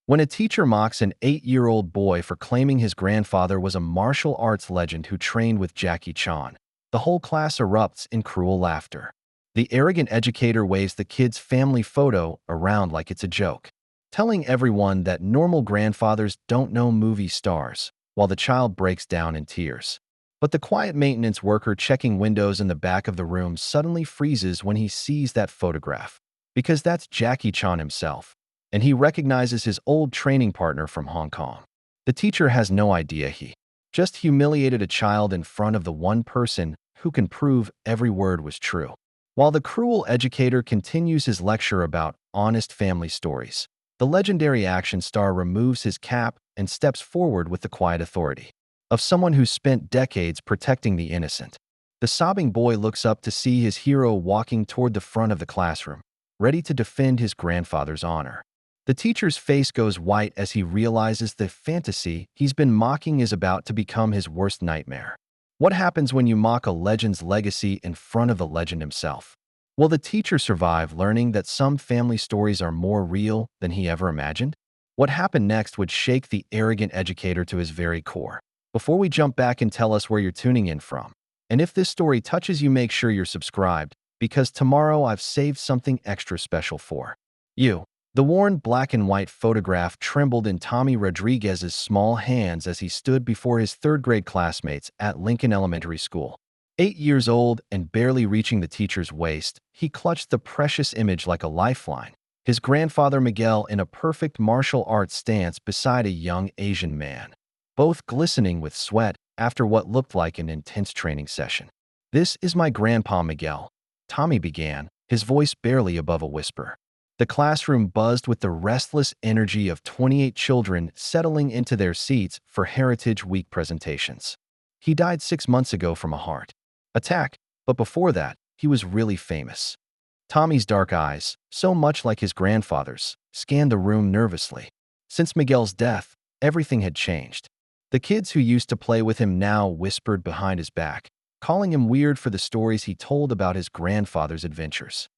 When a teacher mocks an 8-year-old boy for claiming his grandfather was a martial arts legend who trained with Jackie Chan, the whole class erupts in cruel laughter. The arrogant educator waves the kid's family photo around like it's a joke, telling everyone that normal grandfathers don't know movie stars, while the child breaks down in tears. But the quiet maintenance worker checking windows in the back of the room suddenly freezes when he sees that photograph, because that's Jackie Chan himself, and he recognizes his old training partner from Hong Kong. The teacher has no idea he just humiliated a child in front of the one person who can prove every word was true. While the cruel educator continues his lecture about honest family stories, the legendary action star removes his cap and steps forward with the quiet authority of someone who spent decades protecting the innocent. The sobbing boy looks up to see his hero walking toward the front of the classroom, ready to defend his grandfather's honor. The teacher's face goes white as he realizes the fantasy he's been mocking is about to become his worst nightmare. What happens when you mock a legend's legacy in front of the legend himself? Will the teacher survive learning that some family stories are more real than he ever imagined? What happened next would shake the arrogant educator to his very core. Before we jump back and tell us where you're tuning in from, and if this story touches you, make sure you're subscribed, because tomorrow I've saved something extra special for you. The worn black and white photograph trembled in Tommy Rodriguez's small hands as he stood before his third-grade classmates at Lincoln Elementary School. 8 years old and barely reaching the teacher's waist, he clutched the precious image like a lifeline, his grandfather Miguel in a perfect martial arts stance beside a young Asian man, both glistening with sweat after what looked like an intense training session. "This is my grandpa Miguel," Tommy began, his voice barely above a whisper. The classroom buzzed with the restless energy of 28 children settling into their seats for Heritage Week presentations. "He died 6 months ago from a heart attack, but before that, he was really famous." Tommy's dark eyes, so much like his grandfather's, scanned the room nervously. Since Miguel's death, everything had changed. The kids who used to play with him now whispered behind his back, calling him weird for the stories he told about his grandfather's adventures.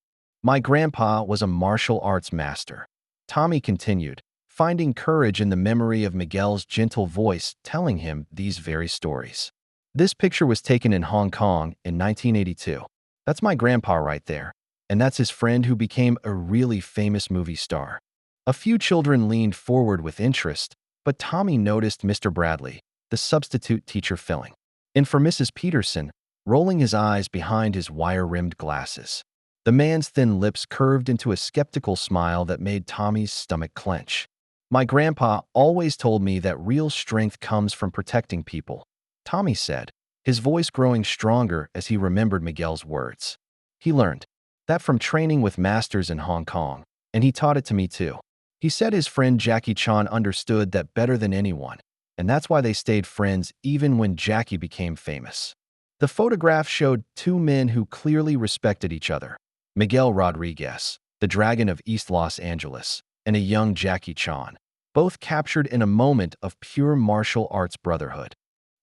"My grandpa was a martial arts master," Tommy continued, finding courage in the memory of Miguel's gentle voice telling him these very stories. "This picture was taken in Hong Kong in 1982. That's my grandpa right there, and that's his friend who became a really famous movie star." A few children leaned forward with interest, but Tommy noticed Mr. Bradley, the substitute teacher, filling in for Mrs. Peterson, rolling his eyes behind his wire-rimmed glasses. The man's thin lips curved into a skeptical smile that made Tommy's stomach clench. "My grandpa always told me that real strength comes from protecting people," Tommy said, his voice growing stronger as he remembered Miguel's words. "He learned that from training with masters in Hong Kong, and he taught it to me too. He said his friend Jackie Chan understood that better than anyone, and that's why they stayed friends even when Jackie became famous." The photograph showed two men who clearly respected each other: Miguel Rodriguez, the Dragon of East Los Angeles, and a young Jackie Chan, both captured in a moment of pure martial arts brotherhood.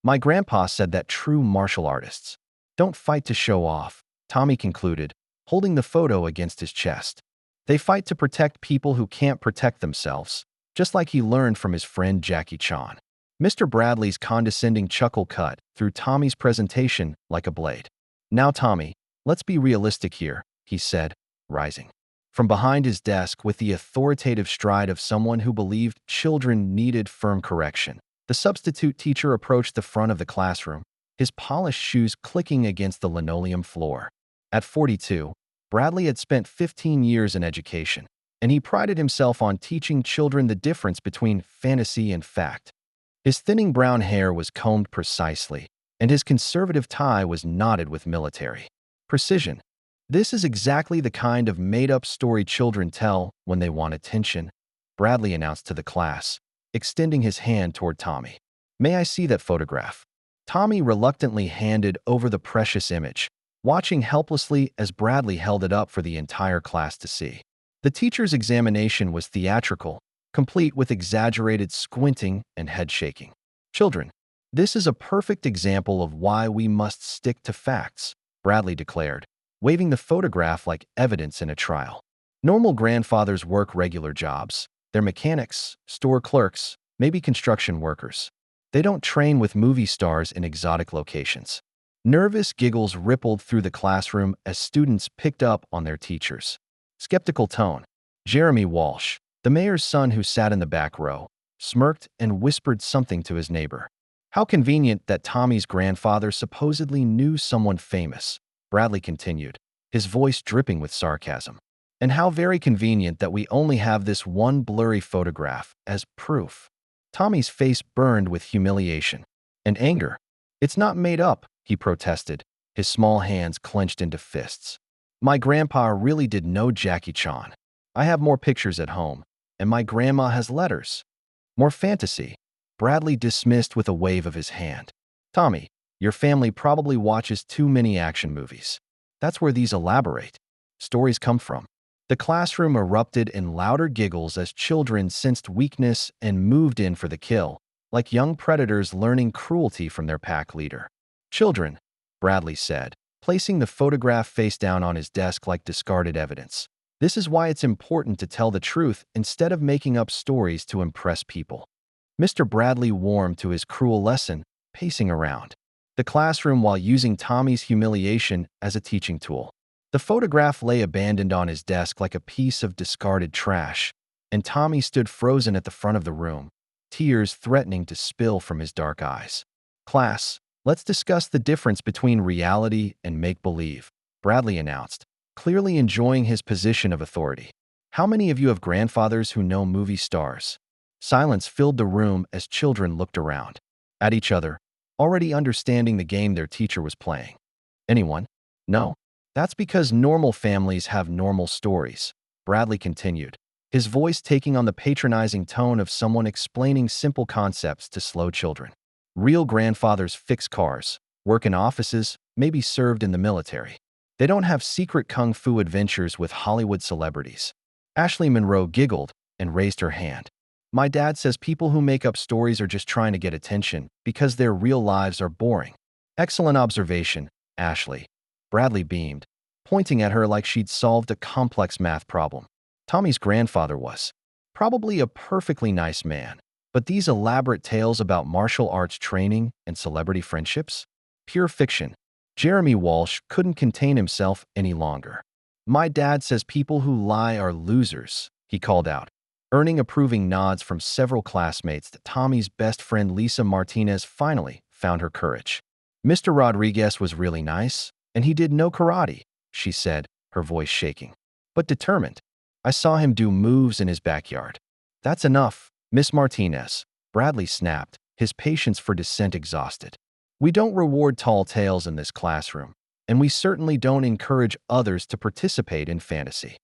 "My grandpa said that true martial artists don't fight to show off," Tommy concluded, holding the photo against his chest. "They fight to protect people who can't protect themselves, just like he learned from his friend Jackie Chan." Mr. Bradley's condescending chuckle cut through Tommy's presentation like a blade. "Now, Tommy, let's be realistic here," he said, rising from behind his desk with the authoritative stride of someone who believed children needed firm correction. The substitute teacher approached the front of the classroom, his polished shoes clicking against the linoleum floor. At 42, Bradley had spent 15 years in education, and he prided himself on teaching children the difference between fantasy and fact. His thinning brown hair was combed precisely, and his conservative tie was knotted with military precision. "This is exactly the kind of made-up story children tell when they want attention," Bradley announced to the class, extending his hand toward Tommy. "May I see that photograph?" Tommy reluctantly handed over the precious image, watching helplessly as Bradley held it up for the entire class to see. The teacher's examination was theatrical, complete with exaggerated squinting and head shaking. "Children, this is a perfect example of why we must stick to facts," Bradley declared, waving the photograph like evidence in a trial. "Normal grandfathers work regular jobs, They're mechanics, store clerks, maybe construction workers. They don't train with movie stars in exotic locations. Nervous giggles rippled through the classroom as students picked up on their teachers. Skeptical tone. Jeremy Walsh, the mayor's son who sat in the back row, smirked and whispered something to his neighbor. How convenient that Tommy's grandfather supposedly knew someone famous, Bradley continued, his voice dripping with sarcasm. And how very convenient that we only have this one blurry photograph as proof. Tommy's face burned with humiliation and anger. It's not made up, he protested, his small hands clenched into fists. My grandpa really did know Jackie Chan. I have more pictures at home, and my grandma has letters. More fantasy, Bradley dismissed with a wave of his hand. Tommy, your family probably watches too many action movies. That's where these elaborate stories come from. The classroom erupted in louder giggles as children sensed weakness and moved in for the kill, like young predators learning cruelty from their pack leader. Children, Bradley said, placing the photograph face down on his desk like discarded evidence. This is why it's important to tell the truth instead of making up stories to impress people. Mr. Bradley warmed to his cruel lesson, pacing around the classroom while using Tommy's humiliation as a teaching tool. The photograph lay abandoned on his desk like a piece of discarded trash, and Tommy stood frozen at the front of the room, tears threatening to spill from his dark eyes. Class, let's discuss the difference between reality and make-believe, Bradley announced, clearly enjoying his position of authority. How many of you have grandfathers who know movie stars? Silence filled the room as children looked around at each other, already understanding the game their teacher was playing. Anyone? No. That's because normal families have normal stories, Bradley continued, his voice taking on the patronizing tone of someone explaining simple concepts to slow children. Real grandfathers fix cars, work in offices, maybe served in the military. They don't have secret kung fu adventures with Hollywood celebrities. Ashley Monroe giggled and raised her hand. My dad says people who make up stories are just trying to get attention because their real lives are boring. Excellent observation, Ashley. Bradley beamed, pointing at her like she'd solved a complex math problem. Tommy's grandfather was probably a perfectly nice man, but these elaborate tales about martial arts training and celebrity friendships? Pure fiction. Jeremy Walsh couldn't contain himself any longer. My dad says people who lie are losers, he called out, earning approving nods from several classmates that Tommy's best friend Lisa Martinez finally found her courage. Mr. Rodriguez was really nice, and he did no karate, she said, her voice shaking, but determined. I saw him do moves in his backyard. That's enough, Miss Martinez, Bradley snapped, his patience for dissent exhausted. We don't reward tall tales in this classroom, and we certainly don't encourage others to participate in fantasy.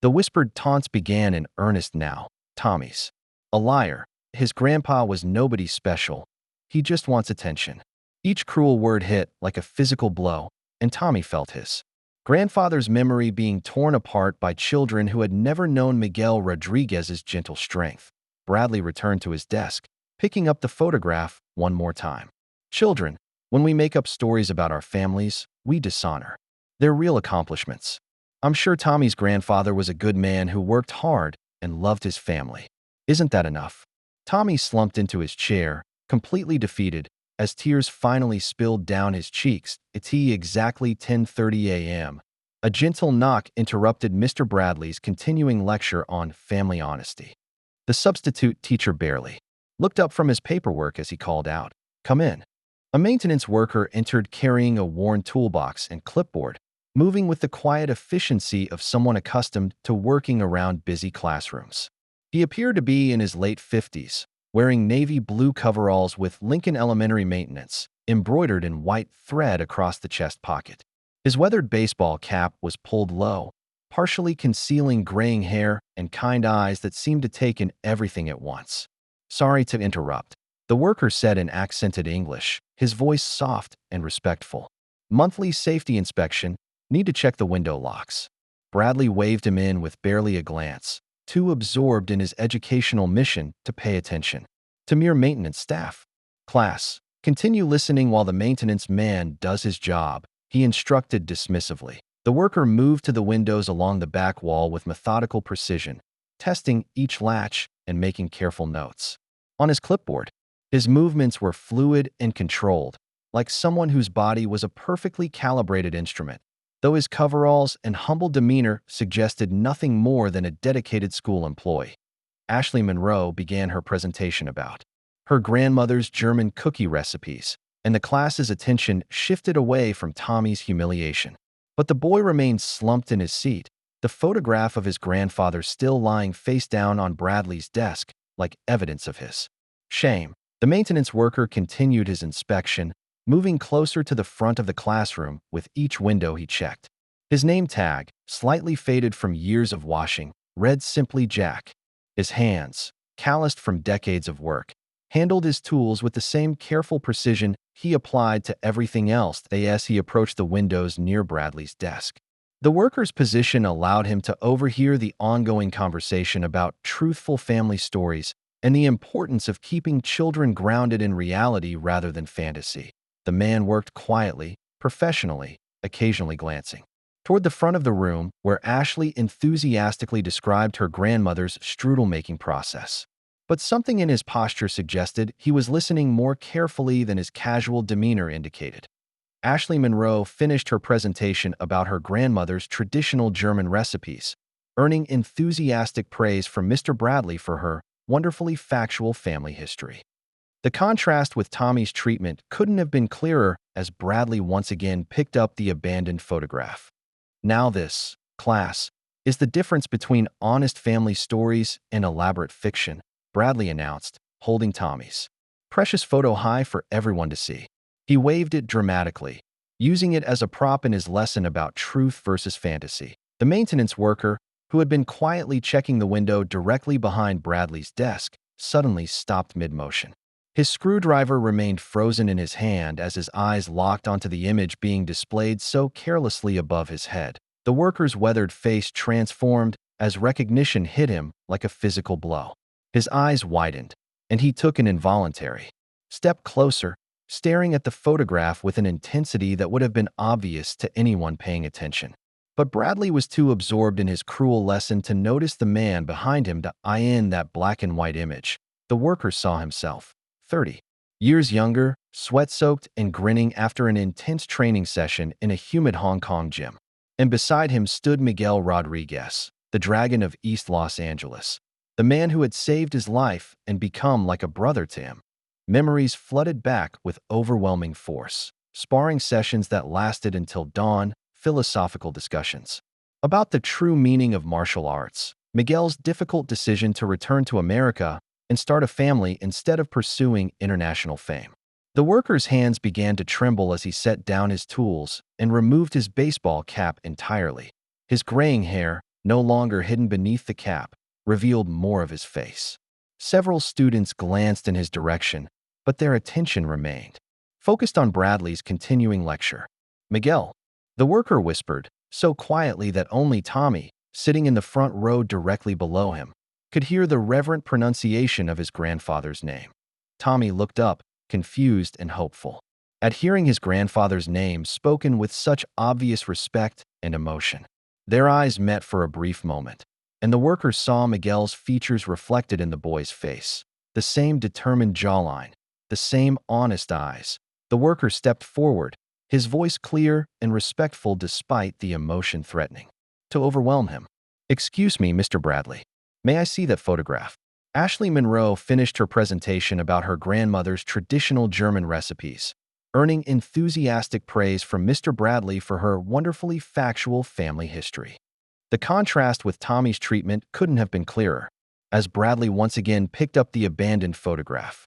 The whispered taunts began in earnest now. Tommy's a liar. His grandpa was nobody special. He just wants attention. Each cruel word hit like a physical blow, and Tommy felt his grandfather's memory being torn apart by children who had never known Miguel Rodriguez's gentle strength. Bradley returned to his desk, picking up the photograph one more time. Children, when we make up stories about our families, we dishonor their real accomplishments. I'm sure Tommy's grandfather was a good man who worked hard and loved his family. Isn't that enough? Tommy slumped into his chair, completely defeated, as tears finally spilled down his cheeks. It's exactly 10:30 a.m. A gentle knock interrupted Mr. Bradley's continuing lecture on family honesty. The substitute teacher barely looked up from his paperwork as he called out, "Come in." A maintenance worker entered carrying a worn toolbox and clipboard, moving with the quiet efficiency of someone accustomed to working around busy classrooms. He appeared to be in his late 50s, wearing navy blue coveralls with Lincoln Elementary Maintenance embroidered in white thread across the chest pocket. His weathered baseball cap was pulled low, partially concealing graying hair and kind eyes that seemed to take in everything at once. Sorry to interrupt, the worker said in accented English, his voice soft and respectful. Monthly safety inspection, need to check the window locks. Bradley waved him in with barely a glance, too absorbed in his educational mission to pay attention to mere maintenance staff. Class, continue listening while the maintenance man does his job, he instructed dismissively. The worker moved to the windows along the back wall with methodical precision, testing each latch and making careful notes. On his clipboard, his movements were fluid and controlled, like someone whose body was a perfectly calibrated instrument, though his coveralls and humble demeanor suggested nothing more than a dedicated school employee. Ashley Monroe began her presentation about her grandmother's German cookie recipes, and the class's attention shifted away from Tommy's humiliation. But the boy remained slumped in his seat, the photograph of his grandfather still lying face down on Bradley's desk, like evidence of his shame. The maintenance worker continued his inspection, moving closer to the front of the classroom with each window he checked. His name tag, slightly faded from years of washing, read simply Jack. His hands, calloused from decades of work, handled his tools with the same careful precision he applied to everything else as he approached the windows near Bradley's desk. The worker's position allowed him to overhear the ongoing conversation about truthful family stories and the importance of keeping children grounded in reality rather than fantasy. The man worked quietly, professionally, occasionally glancing toward the front of the room where Ashley enthusiastically described her grandmother's strudel-making process. But something in his posture suggested he was listening more carefully than his casual demeanor indicated. Ashley Monroe finished her presentation about her grandmother's traditional German recipes, earning enthusiastic praise from Mr. Bradley for her wonderfully factual family history. The contrast with Tommy's treatment couldn't have been clearer as Bradley once again picked up the abandoned photograph. Now this, class, is the difference between honest family stories and elaborate fiction, Bradley announced, holding Tommy's precious photo high for everyone to see. He waved it dramatically, using it as a prop in his lesson about truth versus fantasy. The maintenance worker, who had been quietly checking the window directly behind Bradley's desk, suddenly stopped mid-motion. His screwdriver remained frozen in his hand as his eyes locked onto the image being displayed so carelessly above his head. The worker's weathered face transformed as recognition hit him like a physical blow. His eyes widened, and he took an involuntary step closer, staring at the photograph with an intensity that would have been obvious to anyone paying attention. But Bradley was too absorbed in his cruel lesson to notice the man behind him to eye in that black and white image. The worker saw himself, 30 years younger, sweat-soaked and grinning after an intense training session in a humid Hong Kong gym. And beside him stood Miguel Rodriguez, the dragon of East Los Angeles, the man who had saved his life and become like a brother to him. Memories flooded back with overwhelming force. Sparring sessions that lasted until dawn, philosophical discussions about the true meaning of martial arts, Miguel's difficult decision to return to America and start a family instead of pursuing international fame. The worker's hands began to tremble as he set down his tools and removed his baseball cap entirely. His graying hair, no longer hidden beneath the cap, revealed more of his face. Several students glanced in his direction, but their attention remained focused on Bradley's continuing lecture. "Miguel," the worker whispered, so quietly that only Tommy, sitting in the front row directly below him, could hear the reverent pronunciation of his grandfather's name. Tommy looked up, confused and hopeful, at hearing his grandfather's name spoken with such obvious respect and emotion. Their eyes met for a brief moment, and the worker saw Miguel's features reflected in the boy's face. The same determined jawline, the same honest eyes. The worker stepped forward, his voice clear and respectful despite the emotion threatening to overwhelm him. "Excuse me, Mr. Bradley. May I see that photograph?" Ashley Monroe finished her presentation about her grandmother's traditional German recipes, earning enthusiastic praise from Mr. Bradley for her wonderfully factual family history. The contrast with Tommy's treatment couldn't have been clearer, as Bradley once again picked up the abandoned photograph.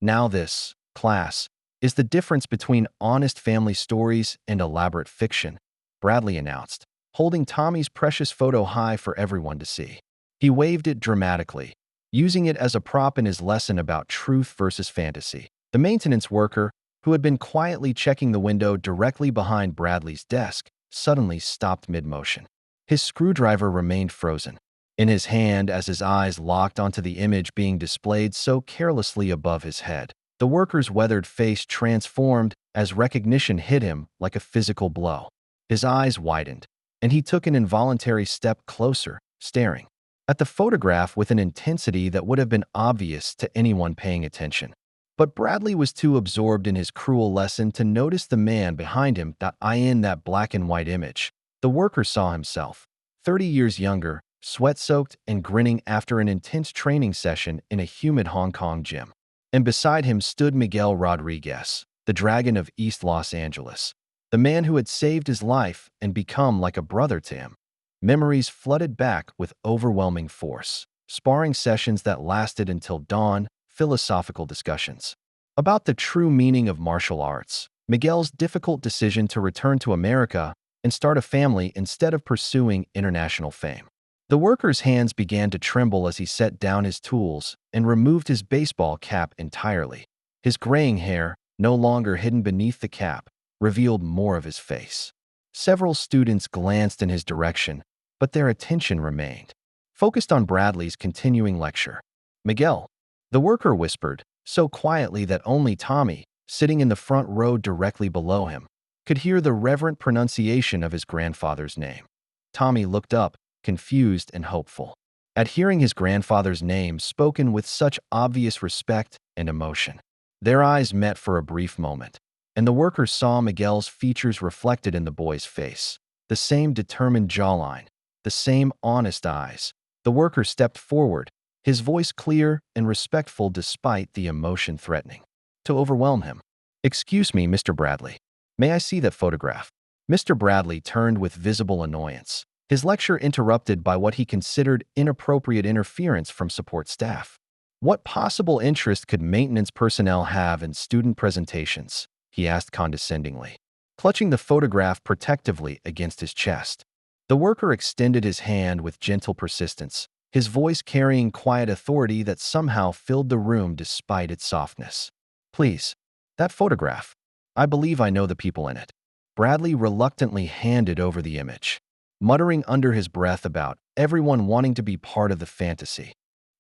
Now this, class, is the difference between honest family stories and elaborate fiction, Bradley announced, holding Tommy's precious photo high for everyone to see. He waved it dramatically, using it as a prop in his lesson about truth versus fantasy. The maintenance worker, who had been quietly checking the window directly behind Bradley's desk, suddenly stopped mid-motion. His screwdriver remained frozen in his hand as his eyes locked onto the image being displayed so carelessly above his head. The worker's weathered face transformed as recognition hit him like a physical blow. His eyes widened, and he took an involuntary step closer, staring at the photograph with an intensity that would have been obvious to anyone paying attention. But Bradley was too absorbed in his cruel lesson to notice the man behind him in that black and white image. The worker saw himself, 30 years younger, sweat-soaked and grinning after an intense training session in a humid Hong Kong gym. And beside him stood Miguel Rodriguez, the dragon of East Los Angeles, the man who had saved his life and become like a brother to him. Memories flooded back with overwhelming force. Sparring sessions that lasted until dawn, philosophical discussions about the true meaning of martial arts, Miguel's difficult decision to return to America and start a family instead of pursuing international fame. The worker's hands began to tremble as he set down his tools and removed his baseball cap entirely. His graying hair, no longer hidden beneath the cap, revealed more of his face. Several students glanced in his direction, but their attention remained focused on Bradley's continuing lecture. "Miguel," the worker whispered, so quietly that only Tommy, sitting in the front row directly below him, could hear the reverent pronunciation of his grandfather's name. Tommy looked up, confused and hopeful, at hearing his grandfather's name spoken with such obvious respect and emotion. Their eyes met for a brief moment, and the worker saw Miguel's features reflected in the boy's face. The same determined jawline, the same honest eyes. The worker stepped forward, his voice clear and respectful despite the emotion threatening to overwhelm him. "Excuse me, Mr. Bradley. May I see that photograph?" Mr. Bradley turned with visible annoyance, his lecture interrupted by what he considered inappropriate interference from support staff. "What possible interest could maintenance personnel have in student presentations?" he asked condescendingly, clutching the photograph protectively against his chest. The worker extended his hand with gentle persistence, his voice carrying quiet authority that somehow filled the room despite its softness. "Please, that photograph. I believe I know the people in it." Bradley reluctantly handed over the image, muttering under his breath about everyone wanting to be part of the fantasy.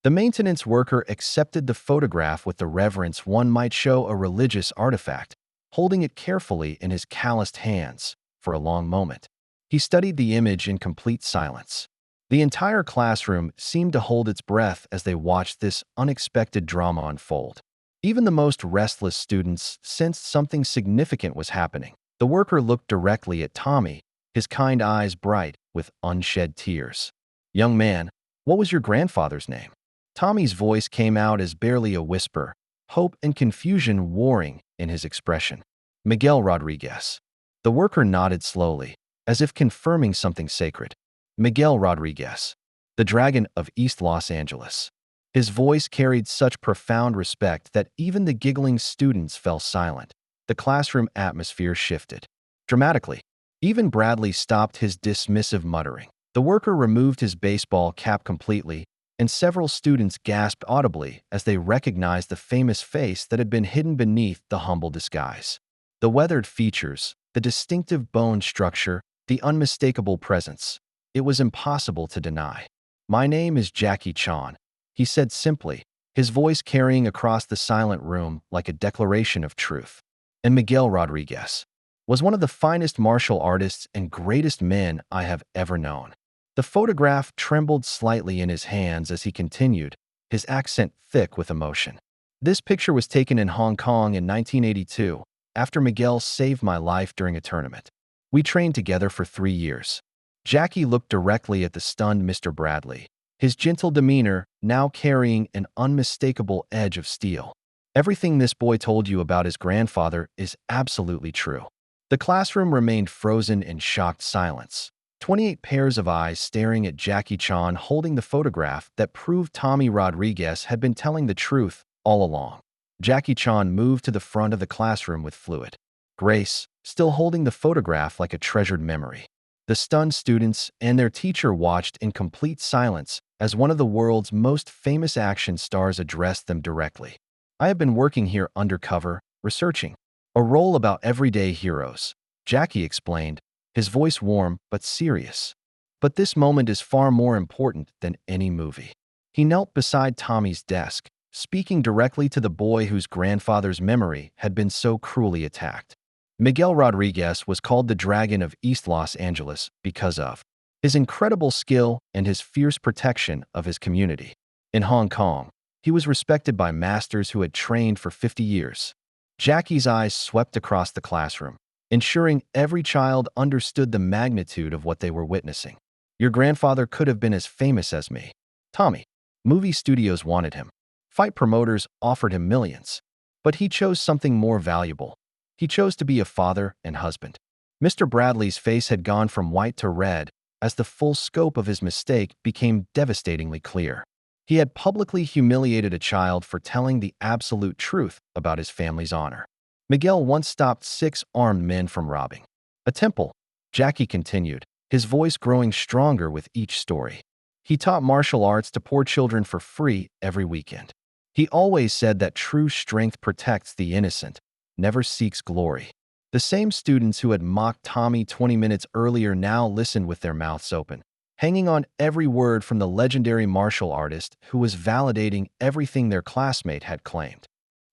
The maintenance worker accepted the photograph with the reverence one might show a religious artifact, holding it carefully in his calloused hands. For a long moment, he studied the image in complete silence. The entire classroom seemed to hold its breath as they watched this unexpected drama unfold. Even the most restless students sensed something significant was happening. The worker looked directly at Tommy, his kind eyes bright with unshed tears. "Young man, what was your grandfather's name?" Tommy's voice came out as barely a whisper, hope and confusion warring in his expression. "Miguel Rodriguez." The worker nodded slowly, as if confirming something sacred. "Miguel Rodriguez, the dragon of East Los Angeles." His voice carried such profound respect that even the giggling students fell silent. The classroom atmosphere shifted dramatically. Even Bradley stopped his dismissive muttering. The worker removed his baseball cap completely, and several students gasped audibly as they recognized the famous face that had been hidden beneath the humble disguise. The weathered features, the distinctive bone structure, the unmistakable presence. It was impossible to deny. "My name is Jackie Chan," he said simply, his voice carrying across the silent room like a declaration of truth. "And Miguel Rodriguez was one of the finest martial artists and greatest men I have ever known." The photograph trembled slightly in his hands as he continued, his accent thick with emotion. "This picture was taken in Hong Kong in 1982, after Miguel saved my life during a tournament. We trained together for 3 years." Jackie looked directly at the stunned Mr. Bradley, his gentle demeanor now carrying an unmistakable edge of steel. "Everything this boy told you about his grandfather is absolutely true." The classroom remained frozen in shocked silence. 28 pairs of eyes staring at Jackie Chan holding the photograph that proved Tommy Rodriguez had been telling the truth all along. Jackie Chan moved to the front of the classroom with fluid grace, still holding the photograph like a treasured memory. The stunned students and their teacher watched in complete silence as one of the world's most famous action stars addressed them directly. "I have been working here undercover, researching a role about everyday heroes," Jackie explained, his voice warm but serious. "But this moment is far more important than any movie." He knelt beside Tommy's desk, speaking directly to the boy whose grandfather's memory had been so cruelly attacked. "Miguel Rodriguez was called the Dragon of East Los Angeles because of his incredible skill, and his fierce protection of his community. In Hong Kong, he was respected by masters who had trained for 50 years. Jackie's eyes swept across the classroom, ensuring every child understood the magnitude of what they were witnessing. Your grandfather could have been as famous as me. Tommy. Movie studios wanted him. Fight promoters offered him millions. But he chose something more valuable. He chose to be a father and husband. Mr. Bradley's face had gone from white to red as the full scope of his mistake became devastatingly clear. He had publicly humiliated a child for telling the absolute truth about his family's honor. Miguel once stopped 6 armed men from robbing a temple. Jackie continued, his voice growing stronger with each story. He taught martial arts to poor children for free every weekend. He always said that true strength protects the innocent, never seeks glory. The same students who had mocked Tommy 20 minutes earlier now listened with their mouths open, hanging on every word from the legendary martial artist who was validating everything their classmate had claimed.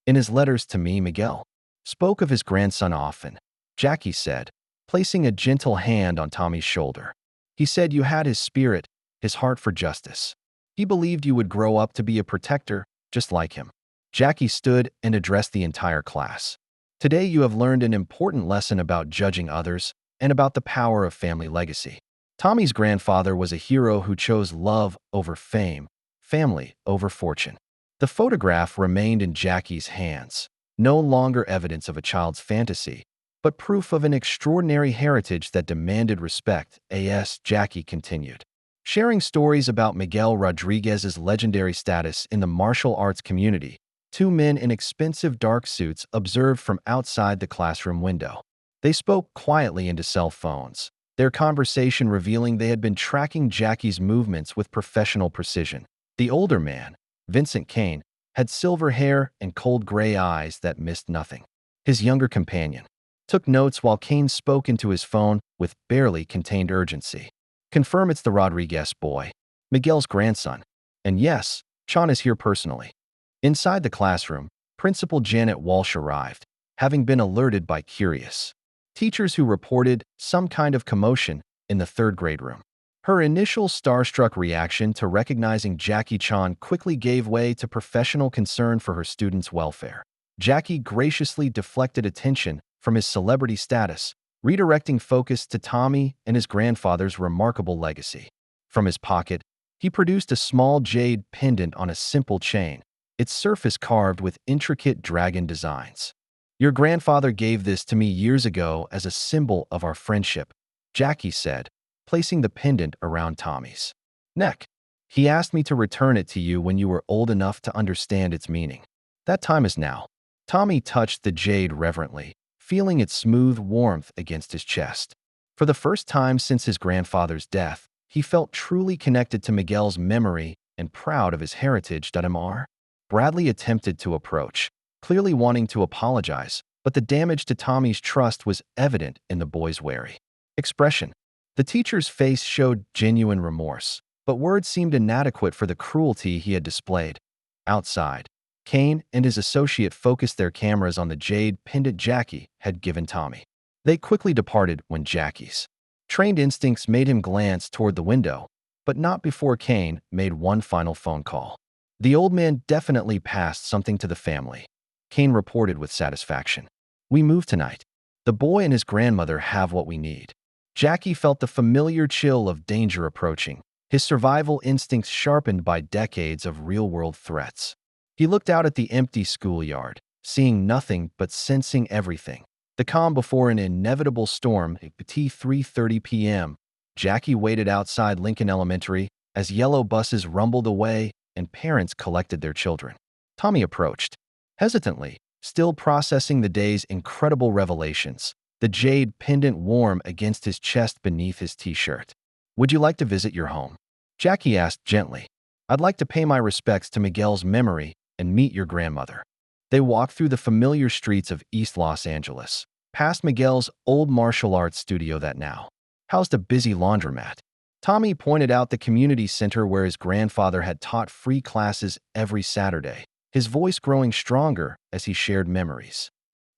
In his letters to me, Miguel spoke of his grandson often. Jackie said, placing a gentle hand on Tommy's shoulder. He said you had his spirit, his heart for justice. He believed you would grow up to be a protector, just like him. Jackie stood and addressed the entire class. Today you have learned an important lesson about judging others and about the power of family legacy. Tommy's grandfather was a hero who chose love over fame, family over fortune. The photograph remained in Jackie's hands, no longer evidence of a child's fantasy, but proof of an extraordinary heritage that demanded respect. Jackie continued, sharing stories about Miguel Rodriguez's legendary status in the martial arts community. 2 men in expensive dark suits observed from outside the classroom window. They spoke quietly into cell phones, their conversation revealing they had been tracking Jackie's movements with professional precision. The older man, Vincent Kane, had silver hair and cold gray eyes that missed nothing. His younger companion took notes while Kane spoke into his phone with barely contained urgency. Confirm it's the Rodriguez boy, Miguel's grandson. And yes, Sean is here personally. Inside the classroom, Principal Janet Walsh arrived, having been alerted by curious teachers who reported some kind of commotion in the 3rd grade room. Her initial starstruck reaction to recognizing Jackie Chan quickly gave way to professional concern for her students' welfare. Jackie graciously deflected attention from his celebrity status, redirecting focus to Tommy and his grandfather's remarkable legacy. From his pocket, he produced a small jade pendant on a simple chain, its surface carved with intricate dragon designs. Your grandfather gave this to me years ago as a symbol of our friendship, Jackie said, placing the pendant around Tommy's neck. He asked me to return it to you when you were old enough to understand its meaning. That time is now. Tommy touched the jade reverently, feeling its smooth warmth against his chest. For the first time since his grandfather's death, he felt truly connected to Miguel's memory and proud of his heritage. Bradley attempted to approach, clearly wanting to apologize, but the damage to Tommy's trust was evident in the boy's wary expression. The teacher's face showed genuine remorse, but words seemed inadequate for the cruelty he had displayed. Outside, Kane and his associate focused their cameras on the jade pendant Jackie had given Tommy. They quickly departed when Jackie's trained instincts made him glance toward the window, but not before Kane made one final phone call. The old man definitely passed something to the family, Kane reported with satisfaction. We move tonight. The boy and his grandmother have what we need. Jackie felt the familiar chill of danger approaching, his survival instincts sharpened by decades of real-world threats. He looked out at the empty schoolyard, seeing nothing but sensing everything. The calm before an inevitable storm. At 3:30 p.m., Jackie waited outside Lincoln Elementary as yellow buses rumbled away and parents collected their children. Tommy approached, hesitantly, still processing the day's incredible revelations, the jade pendant warm against his chest beneath his t-shirt. Would you like to visit your home? Jackie asked gently. I'd like to pay my respects to Miguel's memory and meet your grandmother. They walked through the familiar streets of East Los Angeles, past Miguel's old martial arts studio that now housed a busy laundromat. Tommy pointed out the community center where his grandfather had taught free classes every Saturday, his voice growing stronger as he shared memories.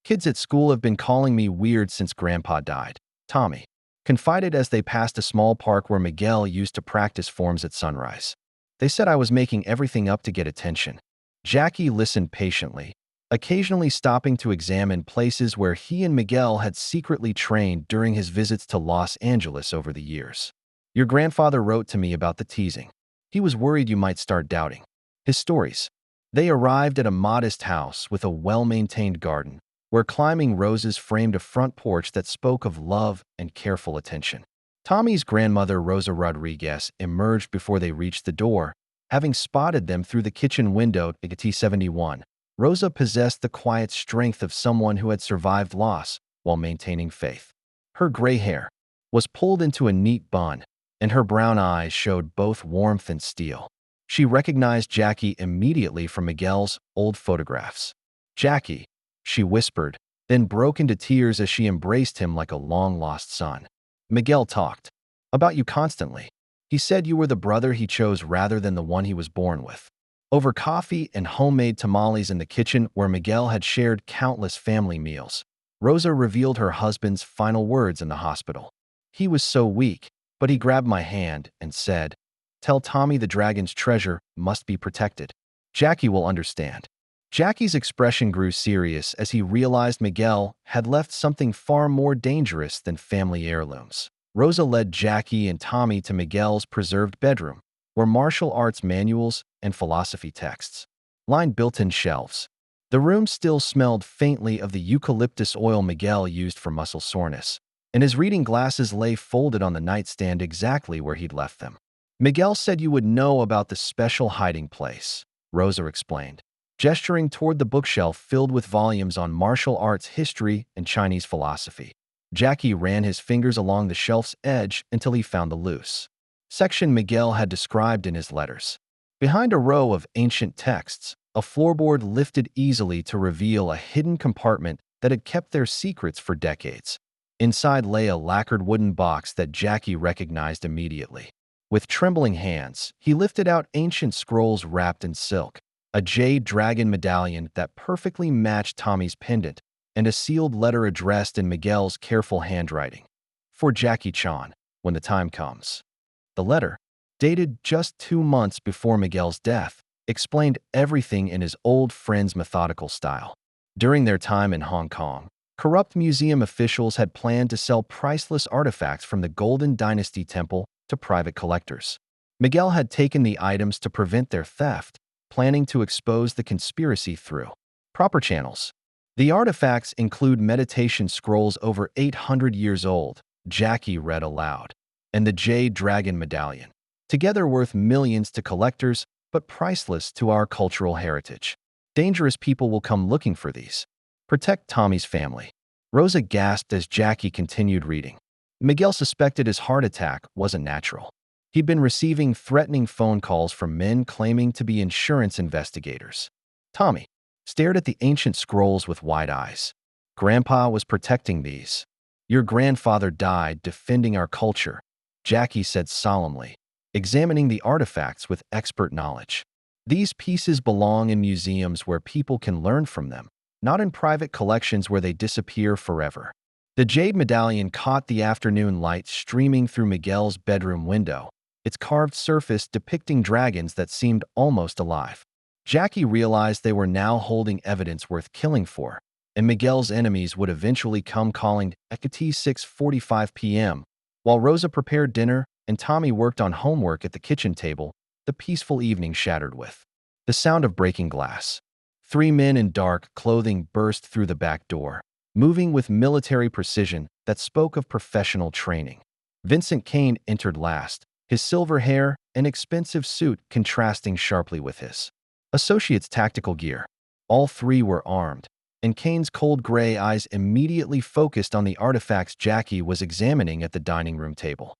Kids at school have been calling me weird since Grandpa died, Tommy confided as they passed a small park where Miguel used to practice forms at sunrise. They said I was making everything up to get attention. Jackie listened patiently, occasionally stopping to examine places where he and Miguel had secretly trained during his visits to Los Angeles over the years. Your grandfather wrote to me about the teasing. He was worried you might start doubting his stories. They arrived at a modest house with a well-maintained garden, where climbing roses framed a front porch that spoke of love and careful attention. Tommy's grandmother, Rosa Rodriguez, emerged before they reached the door, having spotted them through the kitchen window at T71. Rosa possessed the quiet strength of someone who had survived loss while maintaining faith. Her gray hair was pulled into a neat bun, and her brown eyes showed both warmth and steel. She recognized Jackie immediately from Miguel's old photographs. "Jackie," she whispered, then broke into tears as she embraced him like a long-lost son. "Miguel talked about you constantly. He said you were the brother he chose rather than the one he was born with." Over coffee and homemade tamales in the kitchen where Miguel had shared countless family meals, Rosa revealed her husband's final words in the hospital. "He was so weak, but he grabbed my hand and said, 'Tell Tommy the dragon's treasure must be protected. Jackie will understand.'" Jackie's expression grew serious as he realized Miguel had left something far more dangerous than family heirlooms. Rosa led Jackie and Tommy to Miguel's preserved bedroom, where martial arts manuals and philosophy texts lined built-in shelves. The room still smelled faintly of the eucalyptus oil Miguel used for muscle soreness, and his reading glasses lay folded on the nightstand exactly where he'd left them. "Miguel said you would know about the special hiding place," Rosa explained, gesturing toward the bookshelf filled with volumes on martial arts history and Chinese philosophy. Jackie ran his fingers along the shelf's edge until he found the loose section Miguel had described in his letters. Behind a row of ancient texts, a floorboard lifted easily to reveal a hidden compartment that had kept their secrets for decades. Inside lay a lacquered wooden box that Jackie recognized immediately. With trembling hands, he lifted out ancient scrolls wrapped in silk, a jade dragon medallion that perfectly matched Tommy's pendant, and a sealed letter addressed in Miguel's careful handwriting. "For Jackie Chan, when the time comes." The letter, dated just 2 months before Miguel's death, explained everything in his old friend's methodical style. During their time in Hong Kong, corrupt museum officials had planned to sell priceless artifacts from the Golden Dynasty Temple to private collectors. Miguel had taken the items to prevent their theft, planning to expose the conspiracy through proper channels. The artifacts include meditation scrolls over 800 years old, Jackie read aloud, and the Jade Dragon Medallion, together worth millions to collectors but priceless to our cultural heritage. Dangerous people will come looking for these. Protect Tommy's family. Rosa gasped as Jackie continued reading. Miguel suspected his heart attack wasn't natural. He'd been receiving threatening phone calls from men claiming to be insurance investigators. Tommy stared at the ancient scrolls with wide eyes. "Grandpa was protecting these. Your grandfather died defending our culture," Jackie said solemnly, examining the artifacts with expert knowledge. "These pieces belong in museums where people can learn from them, not in private collections where they disappear forever." The jade medallion caught the afternoon light streaming through Miguel's bedroom window, its carved surface depicting dragons that seemed almost alive. Jackie realized they were now holding evidence worth killing for, and Miguel's enemies would eventually come calling at 6:45 p.m. While Rosa prepared dinner and Tommy worked on homework at the kitchen table, the peaceful evening shattered with the sound of breaking glass. 3 men in dark clothing burst through the back door, moving with military precision that spoke of professional training. Vincent Kane entered last, his silver hair and expensive suit contrasting sharply with his associate's tactical gear. All 3 were armed, and Kane's cold gray eyes immediately focused on the artifacts Jackie was examining at the dining room table.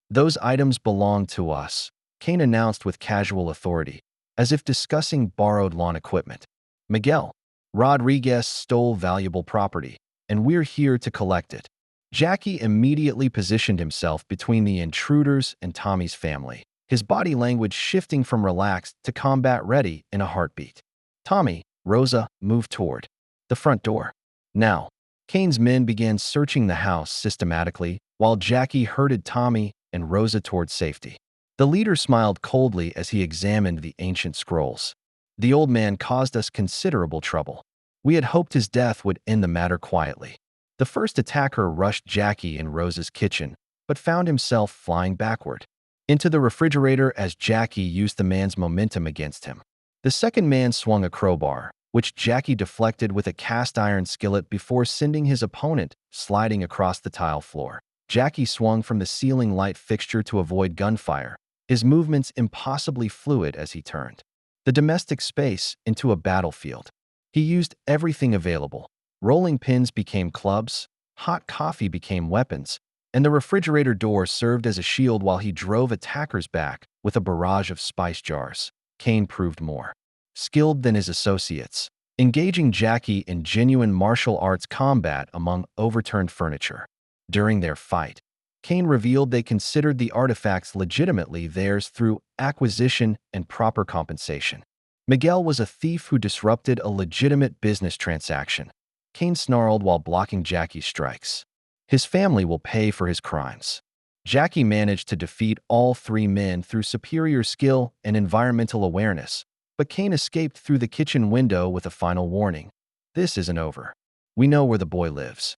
"Those items belong to us," Kane announced with casual authority, as if discussing borrowed lawn equipment. "Miguel Rodriguez stole valuable property, and we're here to collect it." Jackie immediately positioned himself between the intruders and Tommy's family, his body language shifting from relaxed to combat-ready in a heartbeat. Tommy, Rosa, moved toward the front door. Now, Kane's men began searching the house systematically, while Jackie herded Tommy and Rosa toward safety. The leader smiled coldly as he examined the ancient scrolls. The old man caused us considerable trouble. We had hoped his death would end the matter quietly. The first attacker rushed Jackie in Rosa's kitchen, but found himself flying backward into the refrigerator as Jackie used the man's momentum against him. The second man swung a crowbar, which Jackie deflected with a cast-iron skillet before sending his opponent sliding across the tile floor. Jackie swung from the ceiling light fixture to avoid gunfire, his movements impossibly fluid as he turned the domestic space into a battlefield. He used everything available. Rolling pins became clubs, hot coffee became weapons, and the refrigerator door served as a shield while he drove attackers back with a barrage of spice jars. Kane proved more skilled than his associates, engaging Jackie in genuine martial arts combat among overturned furniture. During their fight, Kane revealed they considered the artifacts legitimately theirs through acquisition and proper compensation. Miguel was a thief who disrupted a legitimate business transaction. Kane snarled while blocking Jackie's strikes. His family will pay for his crimes. Jackie managed to defeat all three men through superior skill and environmental awareness, but Kane escaped through the kitchen window with a final warning. This isn't over. We know where the boy lives.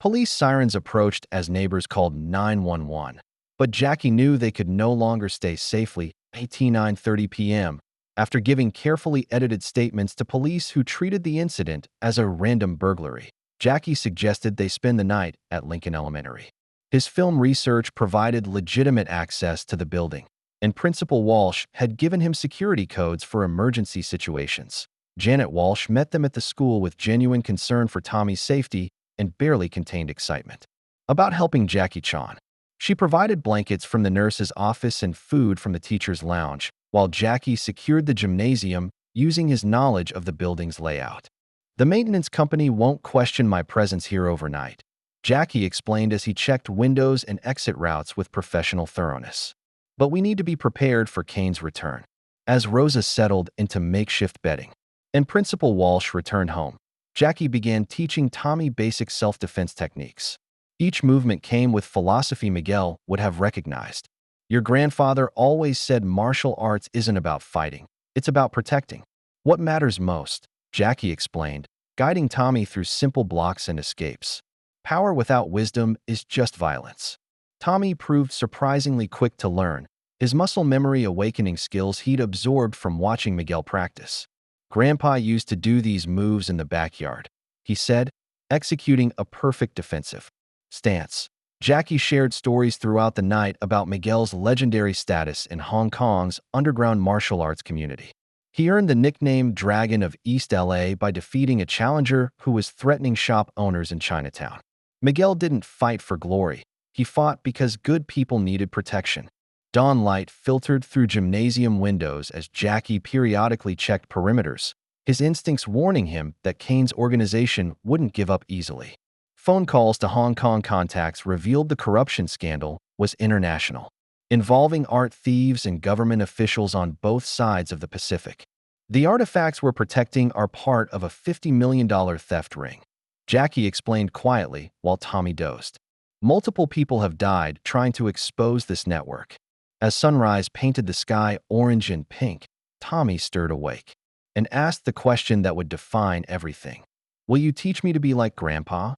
Police sirens approached as neighbors called 911, but Jackie knew they could no longer stay safely at 9:30 p.m. after giving carefully edited statements to police who treated the incident as a random burglary. Jackie suggested they spend the night at Lincoln Elementary. His film research provided legitimate access to the building, and Principal Walsh had given him security codes for emergency situations. Janet Walsh met them at the school with genuine concern for Tommy's safety and barely contained excitement about helping Jackie Chan. She provided blankets from the nurse's office and food from the teacher's lounge, while Jackie secured the gymnasium using his knowledge of the building's layout. The maintenance company won't question my presence here overnight, Jackie explained as he checked windows and exit routes with professional thoroughness. But we need to be prepared for Kane's return. As Rosa settled into makeshift bedding and Principal Walsh returned home, Jackie began teaching Tommy basic self-defense techniques. Each movement came with philosophy Miguel would have recognized. Your grandfather always said martial arts isn't about fighting, it's about protecting what matters most, Jackie explained, guiding Tommy through simple blocks and escapes. Power without wisdom is just violence. Tommy proved surprisingly quick to learn, his muscle memory awakening skills he'd absorbed from watching Miguel practice. Grandpa used to do these moves in the backyard, he said, executing a perfect defensive stance. Jackie shared stories throughout the night about Miguel's legendary status in Hong Kong's underground martial arts community. He earned the nickname Dragon of East LA by defeating a challenger who was threatening shop owners in Chinatown. Miguel didn't fight for glory. He fought because good people needed protection. Dawn light filtered through gymnasium windows as Jackie periodically checked perimeters, his instincts warning him that Kane's organization wouldn't give up easily. Phone calls to Hong Kong contacts revealed the corruption scandal was international, involving art thieves and government officials on both sides of the Pacific. The artifacts we're protecting are part of a $50 million theft ring, Jackie explained quietly while Tommy dozed. Multiple people have died trying to expose this network. As sunrise painted the sky orange and pink, Tommy stirred awake and asked the question that would define everything. Will you teach me to be like Grandpa?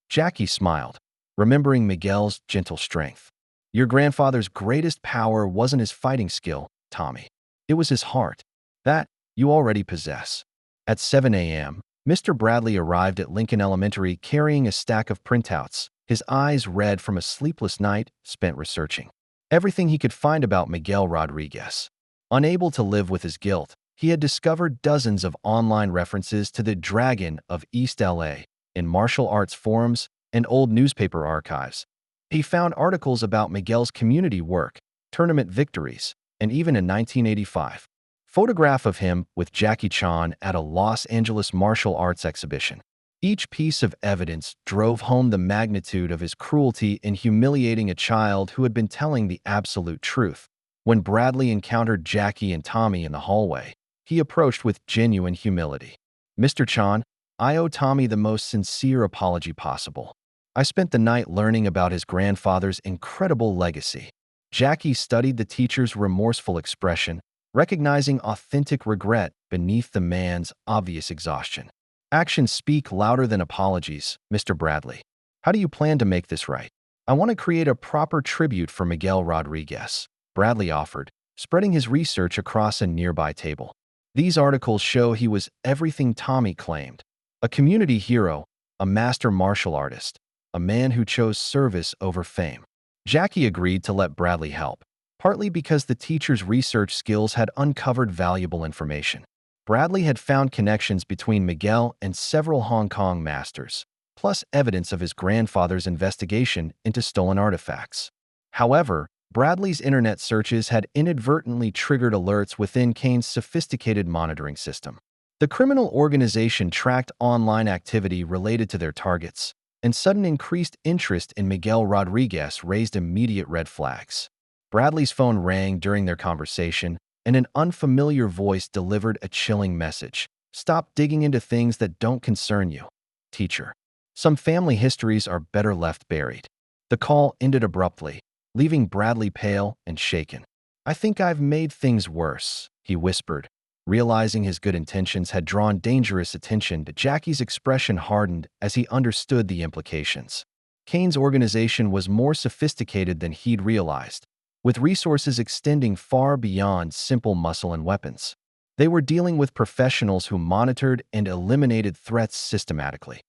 Jackie smiled, remembering Miguel's gentle strength. Your grandfather's greatest power wasn't his fighting skill, Tommy. It was his heart. That you already possess. At 7 a.m., Mr. Bradley arrived at Lincoln Elementary carrying a stack of printouts, his eyes red from a sleepless night spent researching everything he could find about Miguel Rodriguez. Unable to live with his guilt, he had discovered dozens of online references to the Dragon of East LA in martial arts forums and old newspaper archives. He found articles about Miguel's community work, tournament victories, and even a 1985 photograph of him with Jackie Chan at a Los Angeles martial arts exhibition. Each piece of evidence drove home the magnitude of his cruelty in humiliating a child who had been telling the absolute truth. When Bradley encountered Jackie and Tommy in the hallway, he approached with genuine humility. Mr. Chan, I owe Tommy the most sincere apology possible. I spent the night learning about his grandfather's incredible legacy. Jackie studied the teacher's remorseful expression, recognizing authentic regret beneath the man's obvious exhaustion. Actions speak louder than apologies, Mr. Bradley. How do you plan to make this right? I want to create a proper tribute for Miguel Rodriguez, Bradley offered, spreading his research across a nearby table. These articles show he was everything Tommy claimed: a community hero, a master martial artist, a man who chose service over fame. Jackie agreed to let Bradley help, partly because the teacher's research skills had uncovered valuable information. Bradley had found connections between Miguel and several Hong Kong masters, plus evidence of his grandfather's investigation into stolen artifacts. However, Bradley's internet searches had inadvertently triggered alerts within Kane's sophisticated monitoring system. The criminal organization tracked online activity related to their targets, and sudden increased interest in Miguel Rodriguez raised immediate red flags. Bradley's phone rang during their conversation, and an unfamiliar voice delivered a chilling message. "Stop digging into things that don't concern you, teacher. Some family histories are better left buried." The call ended abruptly, leaving Bradley pale and shaken. "I think I've made things worse," he whispered. Realizing his good intentions had drawn dangerous attention, Jackie's expression hardened as he understood the implications. Kane's organization was more sophisticated than he'd realized, with resources extending far beyond simple muscle and weapons. They were dealing with professionals who monitored and eliminated threats systematically.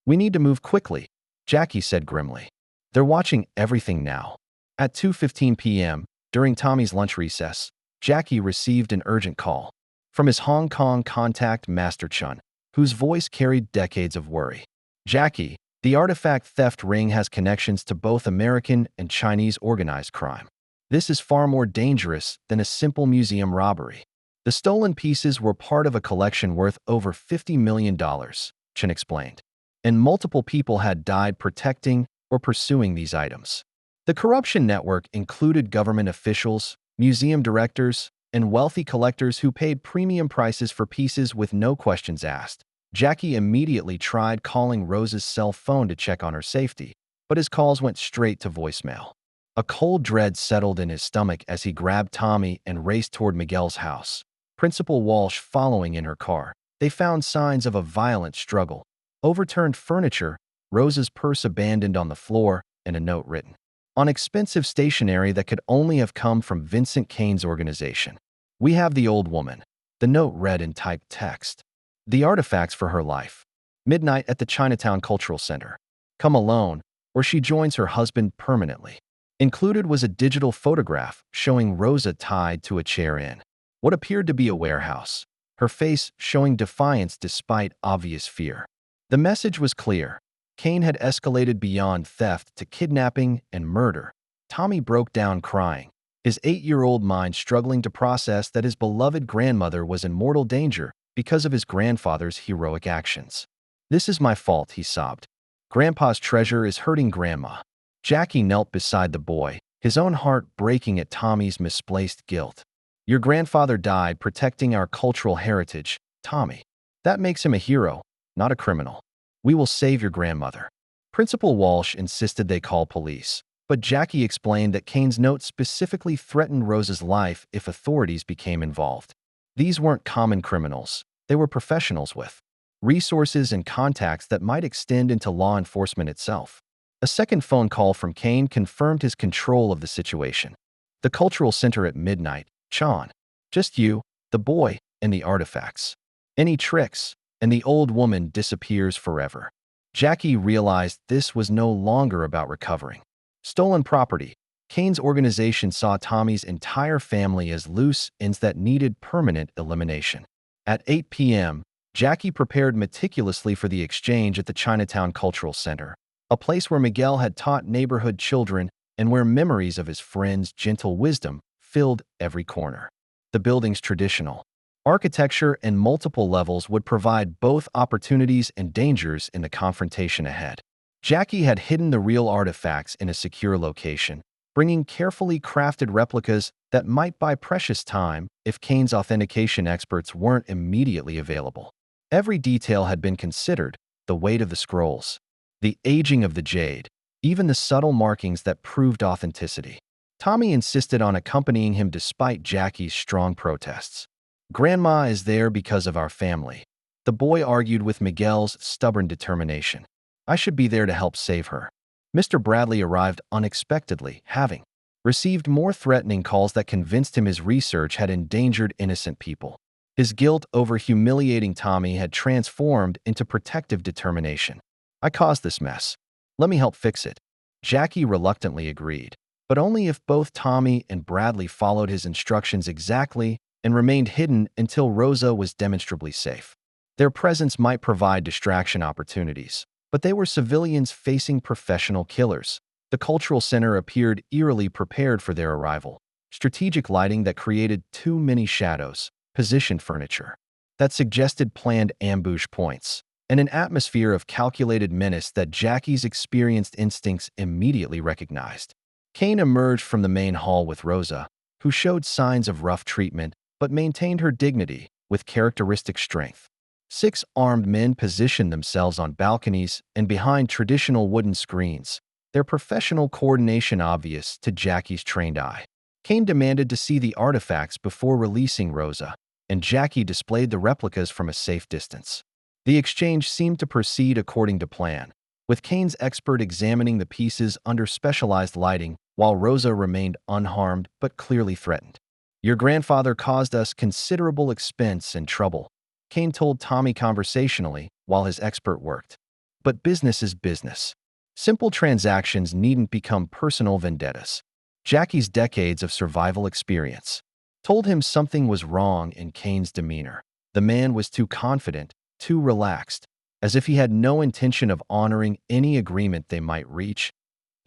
"We need to move quickly," Jackie said grimly. "They're watching everything now." At 2:15 p.m., during Tommy's lunch recess, Jackie received an urgent call from his Hong Kong contact, Master Chun, whose voice carried decades of worry. "Jackie, the artifact theft ring has connections to both American and Chinese organized crime. This is far more dangerous than a simple museum robbery. The stolen pieces were part of a collection worth over $50 million, Chun explained, and multiple people had died protecting or pursuing these items. The corruption network included government officials, museum directors, and wealthy collectors who paid premium prices for pieces with no questions asked." Jackie immediately tried calling Rose's cell phone to check on her safety, but his calls went straight to voicemail. A cold dread settled in his stomach as he grabbed Tommy and raced toward Miguel's house, Principal Walsh following in her car. They found signs of a violent struggle: overturned furniture, Rose's purse abandoned on the floor, and a note written on expensive stationery that could only have come from Vincent Kane's organization. "We have the old woman," the note read in typed text. "The artifacts for her life. Midnight at the Chinatown Cultural Center. Come alone, or she joins her husband permanently." Included was a digital photograph showing Rosa tied to a chair in what appeared to be a warehouse, her face showing defiance despite obvious fear. The message was clear: Kane had escalated beyond theft to kidnapping and murder. Tommy broke down crying, his 8-year-old mind struggling to process that his beloved grandmother was in mortal danger because of his grandfather's heroic actions. "This is my fault," he sobbed. "Grandpa's treasure is hurting Grandma." Jackie knelt beside the boy, his own heart breaking at Tommy's misplaced guilt. "Your grandfather died protecting our cultural heritage, Tommy. That makes him a hero, not a criminal. We will save your grandmother." Principal Walsh insisted they call police, but Jackie explained that Kane's note specifically threatened Rose's life if authorities became involved. These weren't common criminals. They were professionals with resources and contacts that might extend into law enforcement itself. A second phone call from Kane confirmed his control of the situation. "The cultural center at midnight, Chan. Just you, the boy, and the artifacts. Any tricks, and the old woman disappears forever." Jackie realized this was no longer about recovering stolen property. Kane's organization saw Tommy's entire family as loose ends that needed permanent elimination. At 8 p.m., Jackie prepared meticulously for the exchange at the Chinatown Cultural Center, a place where Miguel had taught neighborhood children and where memories of his friend's gentle wisdom filled every corner. The building's traditional architecture and multiple levels would provide both opportunities and dangers in the confrontation ahead. Jackie had hidden the real artifacts in a secure location, bringing carefully crafted replicas that might buy precious time if Kane's authentication experts weren't immediately available. Every detail had been considered: the weight of the scrolls, the aging of the jade, even the subtle markings that proved authenticity. Tommy insisted on accompanying him despite Jackie's strong protests. "Grandma is there because of our family," the boy argued with Miguel's stubborn determination. "I should be there to help save her." Mr. Bradley arrived unexpectedly, having received more threatening calls that convinced him his research had endangered innocent people. His guilt over humiliating Tommy had transformed into protective determination. "I caused this mess. Let me help fix it." Jackie reluctantly agreed, but only if both Tommy and Bradley followed his instructions exactly and remained hidden until Rosa was demonstrably safe. Their presence might provide distraction opportunities, but they were civilians facing professional killers. The cultural center appeared eerily prepared for their arrival. Strategic lighting that created too many shadows, positioned furniture that suggested planned ambush points, and an atmosphere of calculated menace that Jackie's experienced instincts immediately recognized. Kane emerged from the main hall with Rosa, who showed signs of rough treatment but maintained her dignity with characteristic strength. 6 armed men positioned themselves on balconies and behind traditional wooden screens, their professional coordination obvious to Jackie's trained eye. Kane demanded to see the artifacts before releasing Rosa, and Jackie displayed the replicas from a safe distance. The exchange seemed to proceed according to plan, with Kane's expert examining the pieces under specialized lighting while Rosa remained unharmed but clearly threatened. "Your grandfather caused us considerable expense and trouble," Kane told Tommy conversationally while his expert worked. "But business is business. Simple transactions needn't become personal vendettas." Jackie's decades of survival experience told him something was wrong in Kane's demeanor. The man was too confident, too relaxed, as if he had no intention of honoring any agreement they might reach.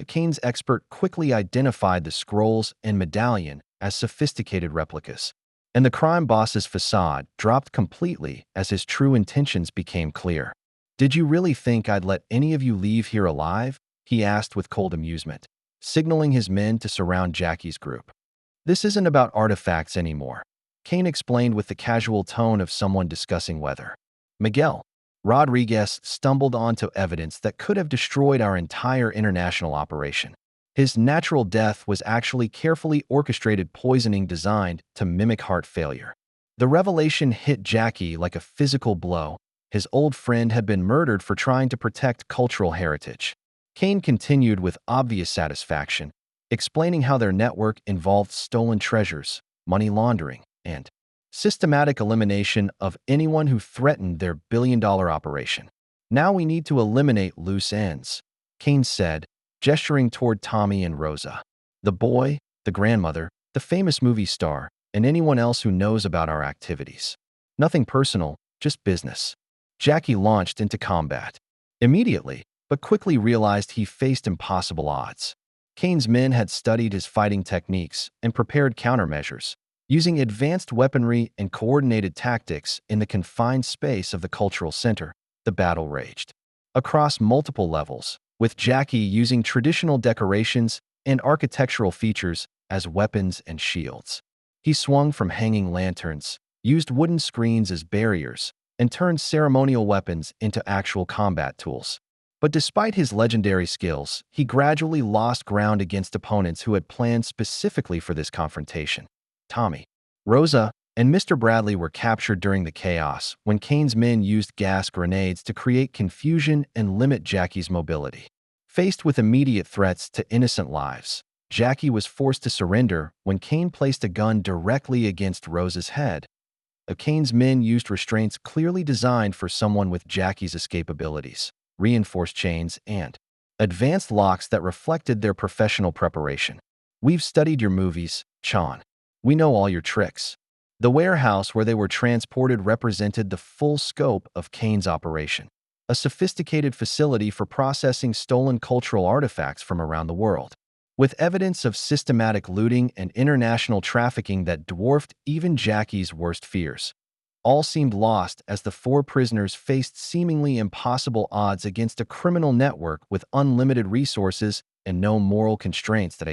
Kane's expert quickly identified the scrolls and medallion as sophisticated replicas, and the crime boss's facade dropped completely as his true intentions became clear. "Did you really think I'd let any of you leave here alive?" he asked with cold amusement, signaling his men to surround Jackie's group. "This isn't about artifacts anymore," Kane explained with the casual tone of someone discussing weather. "Miguel Rodriguez stumbled onto evidence that could have destroyed our entire international operation. His natural death was actually carefully orchestrated poisoning designed to mimic heart failure." The revelation hit Jackie like a physical blow. His old friend had been murdered for trying to protect cultural heritage. Kane continued with obvious satisfaction, explaining how their network involved stolen treasures, money laundering, and systematic elimination of anyone who threatened their billion-dollar operation. "Now we need to eliminate loose ends," Kane said, gesturing toward Tommy and Rosa. "The boy, the grandmother, the famous movie star, and anyone else who knows about our activities. Nothing personal, just business." Jackie launched into combat immediately, but quickly realized he faced impossible odds. Kane's men had studied his fighting techniques and prepared countermeasures, using advanced weaponry and coordinated tactics in the confined space of the cultural center. The battle raged across multiple levels, with Jackie using traditional decorations and architectural features as weapons and shields. He swung from hanging lanterns, used wooden screens as barriers, and turned ceremonial weapons into actual combat tools. But despite his legendary skills, he gradually lost ground against opponents who had planned specifically for this confrontation. Tommy, Rosa, and Mr. Bradley were captured during the chaos when Kane's men used gas grenades to create confusion and limit Jackie's mobility. Faced with immediate threats to innocent lives, Jackie was forced to surrender when Kane placed a gun directly against Rosa's head. Kane's men used restraints clearly designed for someone with Jackie's escape abilities, reinforced chains, and advanced locks that reflected their professional preparation. "We've studied your movies, Chan. We know all your tricks." The warehouse where they were transported represented the full scope of Kane's operation, a sophisticated facility for processing stolen cultural artifacts from around the world. With evidence of systematic looting and international trafficking that dwarfed even Jackie's worst fears, all seemed lost as the 4 prisoners faced seemingly impossible odds against a criminal network with unlimited resources and no moral constraints. At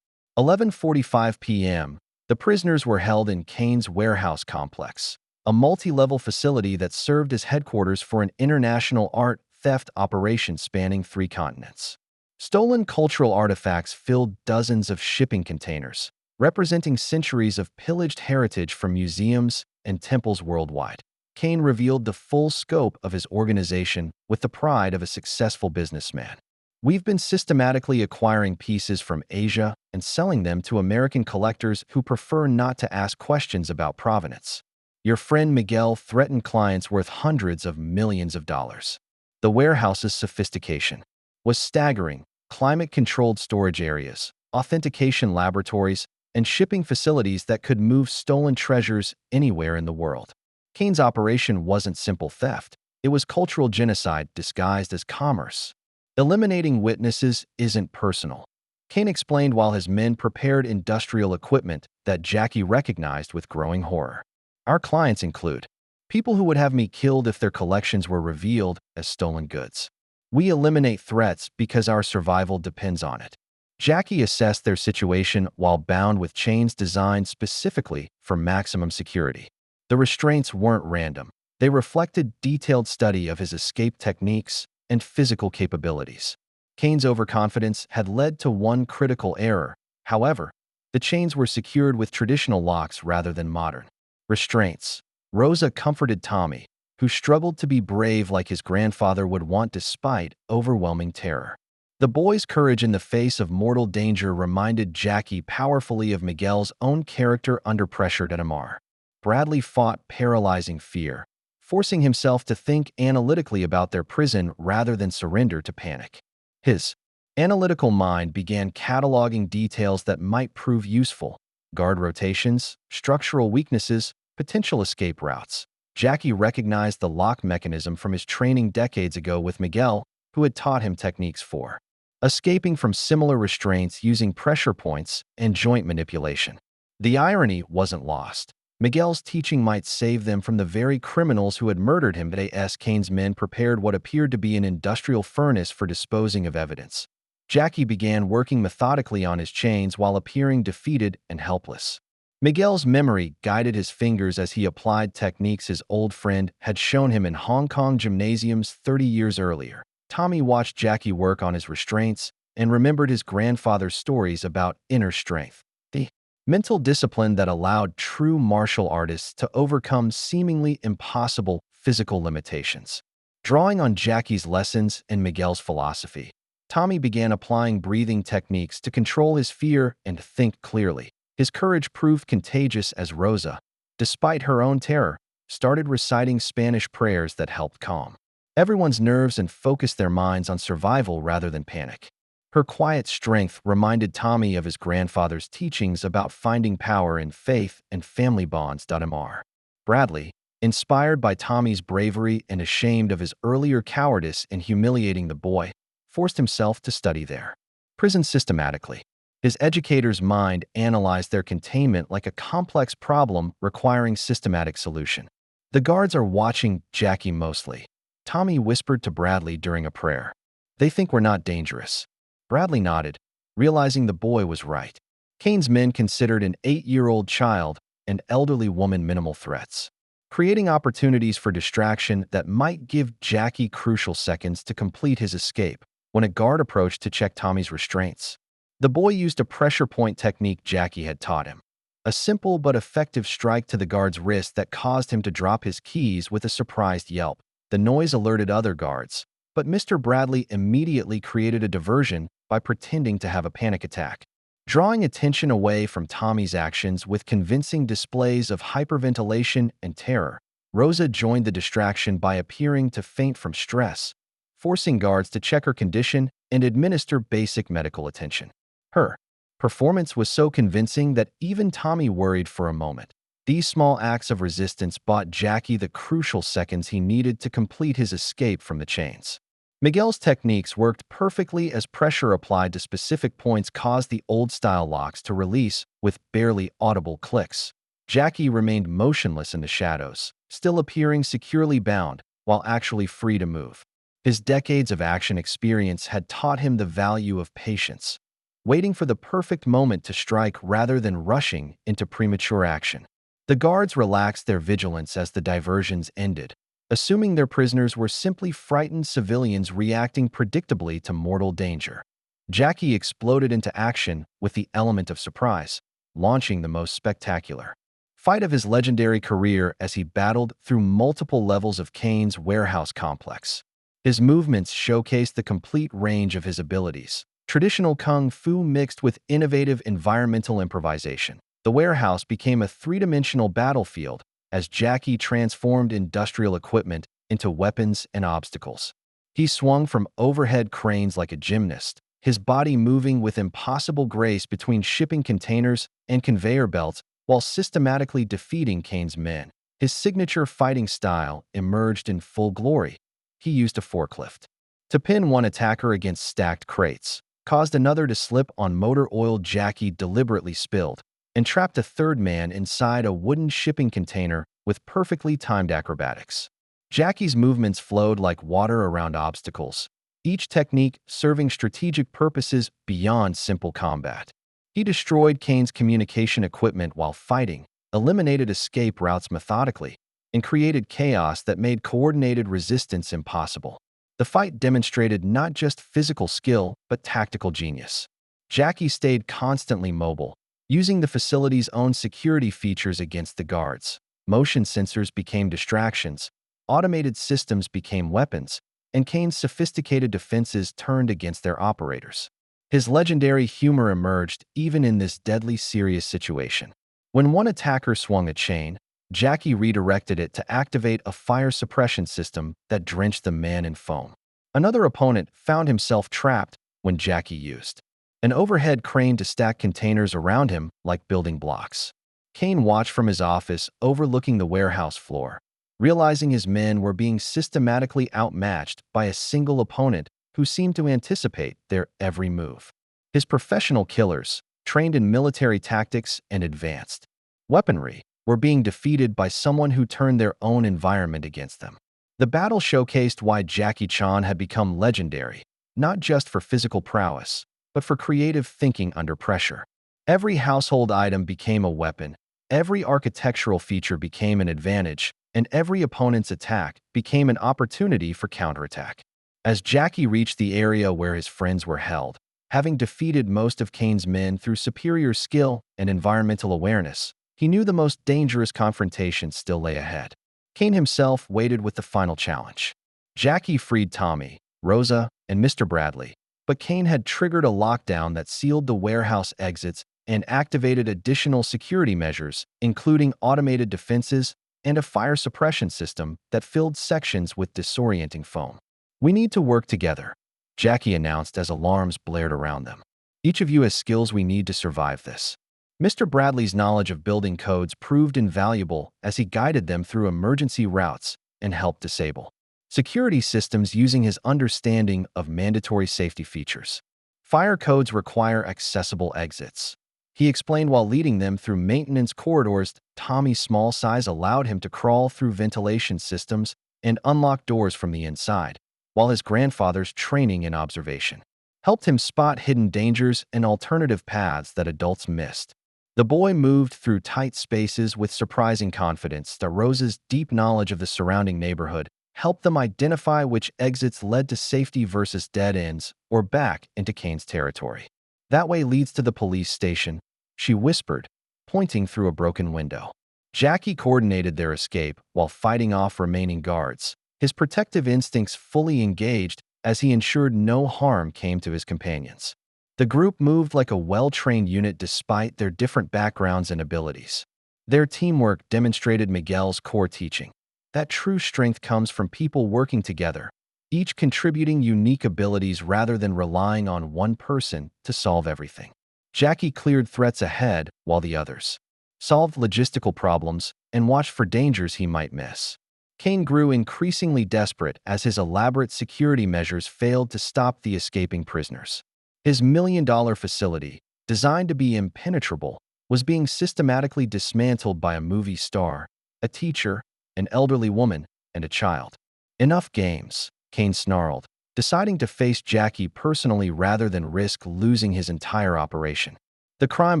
11:45 p.m., the prisoners were held in Kane's warehouse complex, a multi-level facility that served as headquarters for an international art, theft operation spanning 3 continents. Stolen cultural artifacts filled dozens of shipping containers, representing centuries of pillaged heritage from museums and temples worldwide. Kane revealed the full scope of his organization with the pride of a successful businessman. We've been systematically acquiring pieces from Asia and selling them to American collectors who prefer not to ask questions about provenance. Your friend Miguel threatened clients worth hundreds of millions of dollars. The warehouse's sophistication was staggering. Climate-controlled storage areas, authentication laboratories, and shipping facilities that could move stolen treasures anywhere in the world. Kane's operation wasn't simple theft. It was cultural genocide disguised as commerce. Eliminating witnesses isn't personal. Kane explained while his men prepared industrial equipment that Jackie recognized with growing horror. Our clients include people who would have me killed if their collections were revealed as stolen goods. We eliminate threats because our survival depends on it. Jackie assessed their situation while bound with chains designed specifically for maximum security. The restraints weren't random. They reflected detailed study of his escape techniques and physical capabilities. Kane's overconfidence had led to one critical error. However, the chains were secured with traditional locks rather than modern restraints. Rosa comforted Tommy, who struggled to be brave like his grandfather would want despite overwhelming terror. The boy's courage in the face of mortal danger reminded Jackie powerfully of Miguel's own character under pressure at Amar. Bradley fought paralyzing fear, forcing himself to think analytically about their prison rather than surrender to panic. His analytical mind began cataloging details that might prove useful: guard rotations, structural weaknesses, potential escape routes. Jackie recognized the lock mechanism from his training decades ago with Miguel, who had taught him techniques for escaping from similar restraints using pressure points and joint manipulation. The irony wasn't lost. Miguel's teaching might save them from the very criminals who had murdered him. As Kane's men prepared what appeared to be an industrial furnace for disposing of evidence, Jackie began working methodically on his chains while appearing defeated and helpless. Miguel's memory guided his fingers as he applied techniques his old friend had shown him in Hong Kong gymnasiums 30 years earlier. Tommy watched Jackie work on his restraints and remembered his grandfather's stories about inner strength, the mental discipline that allowed true martial artists to overcome seemingly impossible physical limitations. Drawing on Jackie's lessons and Miguel's philosophy, Tommy began applying breathing techniques to control his fear and think clearly. His courage proved contagious as Rosa, despite her own terror, started reciting Spanish prayers that helped calm everyone's nerves and focus their minds on survival rather than panic. Her quiet strength reminded Tommy of his grandfather's teachings about finding power in faith and family bonds. Mr. Bradley, inspired by Tommy's bravery and ashamed of his earlier cowardice in humiliating the boy, forced himself to study their prison systematically. His educator's mind analyzed their containment like a complex problem requiring systematic solution. The guards are watching Jackie mostly, Tommy whispered to Bradley during a prayer. They think we're not dangerous. Bradley nodded, realizing the boy was right. Kane's men considered an 8-year-old child and elderly woman minimal threats, creating opportunities for distraction that might give Jackie crucial seconds to complete his escape. When a guard approached to check Tommy's restraints, the boy used a pressure point technique Jackie had taught him, a simple but effective strike to the guard's wrist that caused him to drop his keys with a surprised yelp. The noise alerted other guards, but Mr. Bradley immediately created a diversion by pretending to have a panic attack. Drawing attention away from Tommy's actions with convincing displays of hyperventilation and terror, Rosa joined the distraction by appearing to faint from stress, forcing guards to check her condition and administer basic medical attention. Her performance was so convincing that even Tommy worried for a moment. These small acts of resistance bought Jackie the crucial seconds he needed to complete his escape from the chains. Miguel's techniques worked perfectly as pressure applied to specific points caused the old-style locks to release with barely audible clicks. Jackie remained motionless in the shadows, still appearing securely bound while actually free to move. His decades of action experience had taught him the value of patience, waiting for the perfect moment to strike rather than rushing into premature action. The guards relaxed their vigilance as the diversions ended, assuming their prisoners were simply frightened civilians reacting predictably to mortal danger. Jackie exploded into action with the element of surprise, launching the most spectacular fight of his legendary career as he battled through multiple levels of Kane's warehouse complex. His movements showcased the complete range of his abilities, traditional kung fu mixed with innovative environmental improvisation. The warehouse became a three-dimensional battlefield as Jackie transformed industrial equipment into weapons and obstacles. He swung from overhead cranes like a gymnast, his body moving with impossible grace between shipping containers and conveyor belts while systematically defeating Kane's men. His signature fighting style emerged in full glory. He used a forklift to pin one attacker against stacked crates, caused another to slip on motor oil Jackie deliberately spilled, and trapped a third man inside a wooden shipping container with perfectly timed acrobatics. Jackie's movements flowed like water around obstacles, each technique serving strategic purposes beyond simple combat. He destroyed Kane's communication equipment while fighting, eliminated escape routes methodically, and created chaos that made coordinated resistance impossible. The fight demonstrated not just physical skill, but tactical genius. Jackie stayed constantly mobile, using the facility's own security features against the guards. Motion sensors became distractions, automated systems became weapons, and Kane's sophisticated defenses turned against their operators. His legendary humor emerged even in this deadly serious situation. When one attacker swung a chain, Jackie redirected it to activate a fire suppression system that drenched the man in foam. Another opponent found himself trapped when Jackie used an overhead crane to stack containers around him like building blocks. Kane watched from his office overlooking the warehouse floor, realizing his men were being systematically outmatched by a single opponent who seemed to anticipate their every move. His professional killers, trained in military tactics and advanced weaponry, were being defeated by someone who turned their own environment against them. The battle showcased why Jackie Chan had become legendary, not just for physical prowess, but for creative thinking under pressure. Every household item became a weapon, every architectural feature became an advantage, and every opponent's attack became an opportunity for counterattack. As Jackie reached the area where his friends were held, having defeated most of Kane's men through superior skill and environmental awareness, he knew the most dangerous confrontation still lay ahead. Kane himself waited with the final challenge. Jackie freed Tommy, Rosa, and Mr. Bradley, but Kane had triggered a lockdown that sealed the warehouse exits and activated additional security measures, including automated defenses and a fire suppression system that filled sections with disorienting foam. "We need to work together," Jackie announced as alarms blared around them. "Each of you has skills we need to survive this." Mr. Bradley's knowledge of building codes proved invaluable as he guided them through emergency routes and helped disable security systems using his understanding of mandatory safety features. Fire codes require accessible exits, he explained while leading them through maintenance corridors. Tommy's small size allowed him to crawl through ventilation systems and unlock doors from the inside, while his grandfather's training and observation helped him spot hidden dangers and alternative paths that adults missed. The boy moved through tight spaces with surprising confidence. Rosa's deep knowledge of the surrounding neighborhood helped them identify which exits led to safety versus dead ends or back into Kane's territory. "That way leads to the police station," she whispered, pointing through a broken window. Jackie coordinated their escape while fighting off remaining guards, his protective instincts fully engaged as he ensured no harm came to his companions. The group moved like a well-trained unit despite their different backgrounds and abilities. Their teamwork demonstrated Miguel's core teaching, that true strength comes from people working together, each contributing unique abilities rather than relying on one person to solve everything. Jackie cleared threats ahead while the others solved logistical problems and watched for dangers he might miss. Kane grew increasingly desperate as his elaborate security measures failed to stop the escaping prisoners. His million-dollar facility, designed to be impenetrable, was being systematically dismantled by a movie star, a teacher, an elderly woman, and a child. "Enough games," Kane snarled, deciding to face Jackie personally rather than risk losing his entire operation. The crime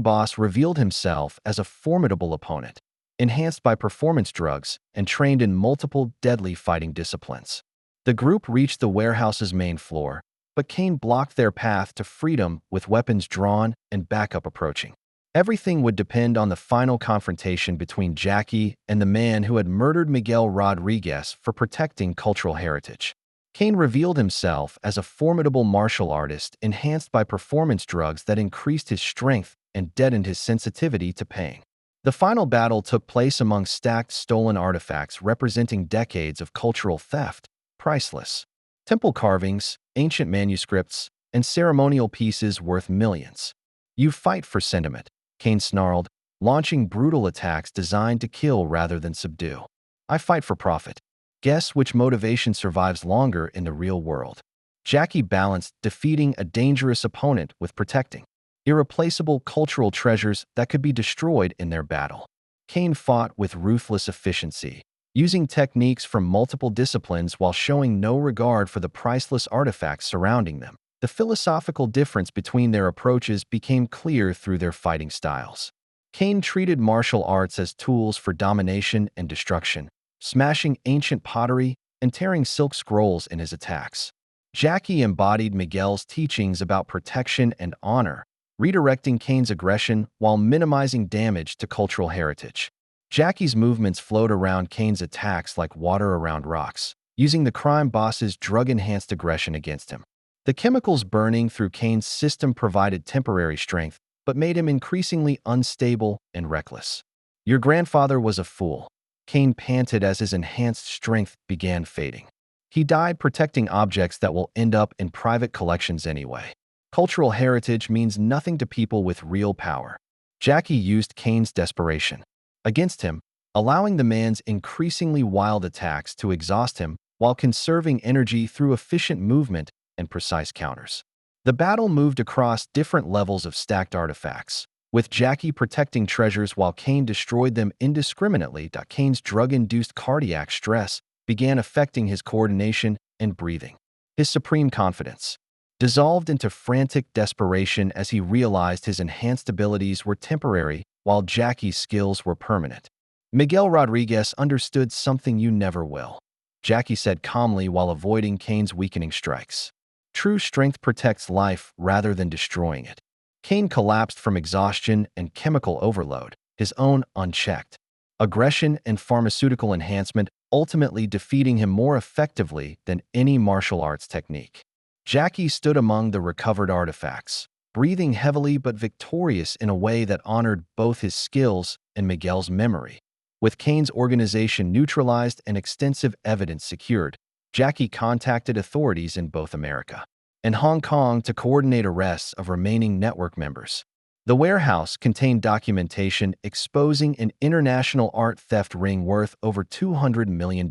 boss revealed himself as a formidable opponent, enhanced by performance drugs, and trained in multiple deadly fighting disciplines. The group reached the warehouse's main floor, but Kane blocked their path to freedom with weapons drawn and backup approaching. Everything would depend on the final confrontation between Jackie and the man who had murdered Miguel Rodriguez for protecting cultural heritage. Kane revealed himself as a formidable martial artist enhanced by performance drugs that increased his strength and deadened his sensitivity to pain. The final battle took place among stacked stolen artifacts representing decades of cultural theft, priceless temple carvings, ancient manuscripts, and ceremonial pieces worth millions. "You fight for sentiment," Kane snarled, launching brutal attacks designed to kill rather than subdue. "I fight for profit. Guess which motivation survives longer in the real world." Jackie balanced defeating a dangerous opponent with protecting irreplaceable cultural treasures that could be destroyed in their battle. Kane fought with ruthless efficiency, using techniques from multiple disciplines while showing no regard for the priceless artifacts surrounding them. The philosophical difference between their approaches became clear through their fighting styles. Kane treated martial arts as tools for domination and destruction, smashing ancient pottery and tearing silk scrolls in his attacks. Jackie embodied Miguel's teachings about protection and honor, redirecting Kane's aggression while minimizing damage to cultural heritage. Jackie's movements flowed around Kane's attacks like water around rocks, using the crime boss's drug-enhanced aggression against him. The chemicals burning through Kane's system provided temporary strength, but made him increasingly unstable and reckless. "Your grandfather was a fool," Kane panted as his enhanced strength began fading. "He died protecting objects that will end up in private collections anyway. Cultural heritage means nothing to people with real power." Jackie used Kane's desperation against him, allowing the man's increasingly wild attacks to exhaust him while conserving energy through efficient movement and precise counters. The battle moved across different levels of stacked artifacts, with Jackie protecting treasures while Kane destroyed them indiscriminately. Kane's drug-induced cardiac stress began affecting his coordination and breathing. His supreme confidence dissolved into frantic desperation as he realized his enhanced abilities were temporary while Jackie's skills were permanent. "Miguel Rodriguez understood something you never will," Jackie said calmly while avoiding Kane's weakening strikes. "True strength protects life rather than destroying it." Kane collapsed from exhaustion and chemical overload, his own unchecked aggression and pharmaceutical enhancement ultimately defeating him more effectively than any martial arts technique. Jackie stood among the recovered artifacts, breathing heavily but victorious in a way that honored both his skills and Miguel's memory. With Kane's organization neutralized and extensive evidence secured, Jackie contacted authorities in both America and Hong Kong to coordinate arrests of remaining network members. The warehouse contained documentation exposing an international art theft ring worth over $200 million.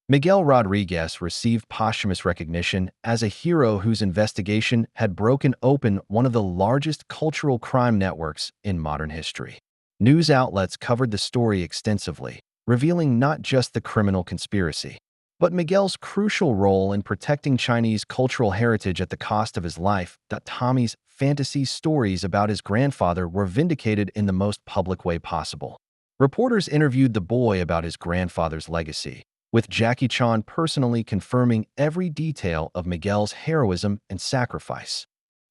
Miguel Rodriguez received posthumous recognition as a hero whose investigation had broken open one of the largest cultural crime networks in modern history. News outlets covered the story extensively, revealing not just the criminal conspiracy, but Miguel's crucial role in protecting Chinese cultural heritage at the cost of his life. Tommy's fantasy stories about his grandfather were vindicated in the most public way possible. Reporters interviewed the boy about his grandfather's legacy, with Jackie Chan personally confirming every detail of Miguel's heroism and sacrifice.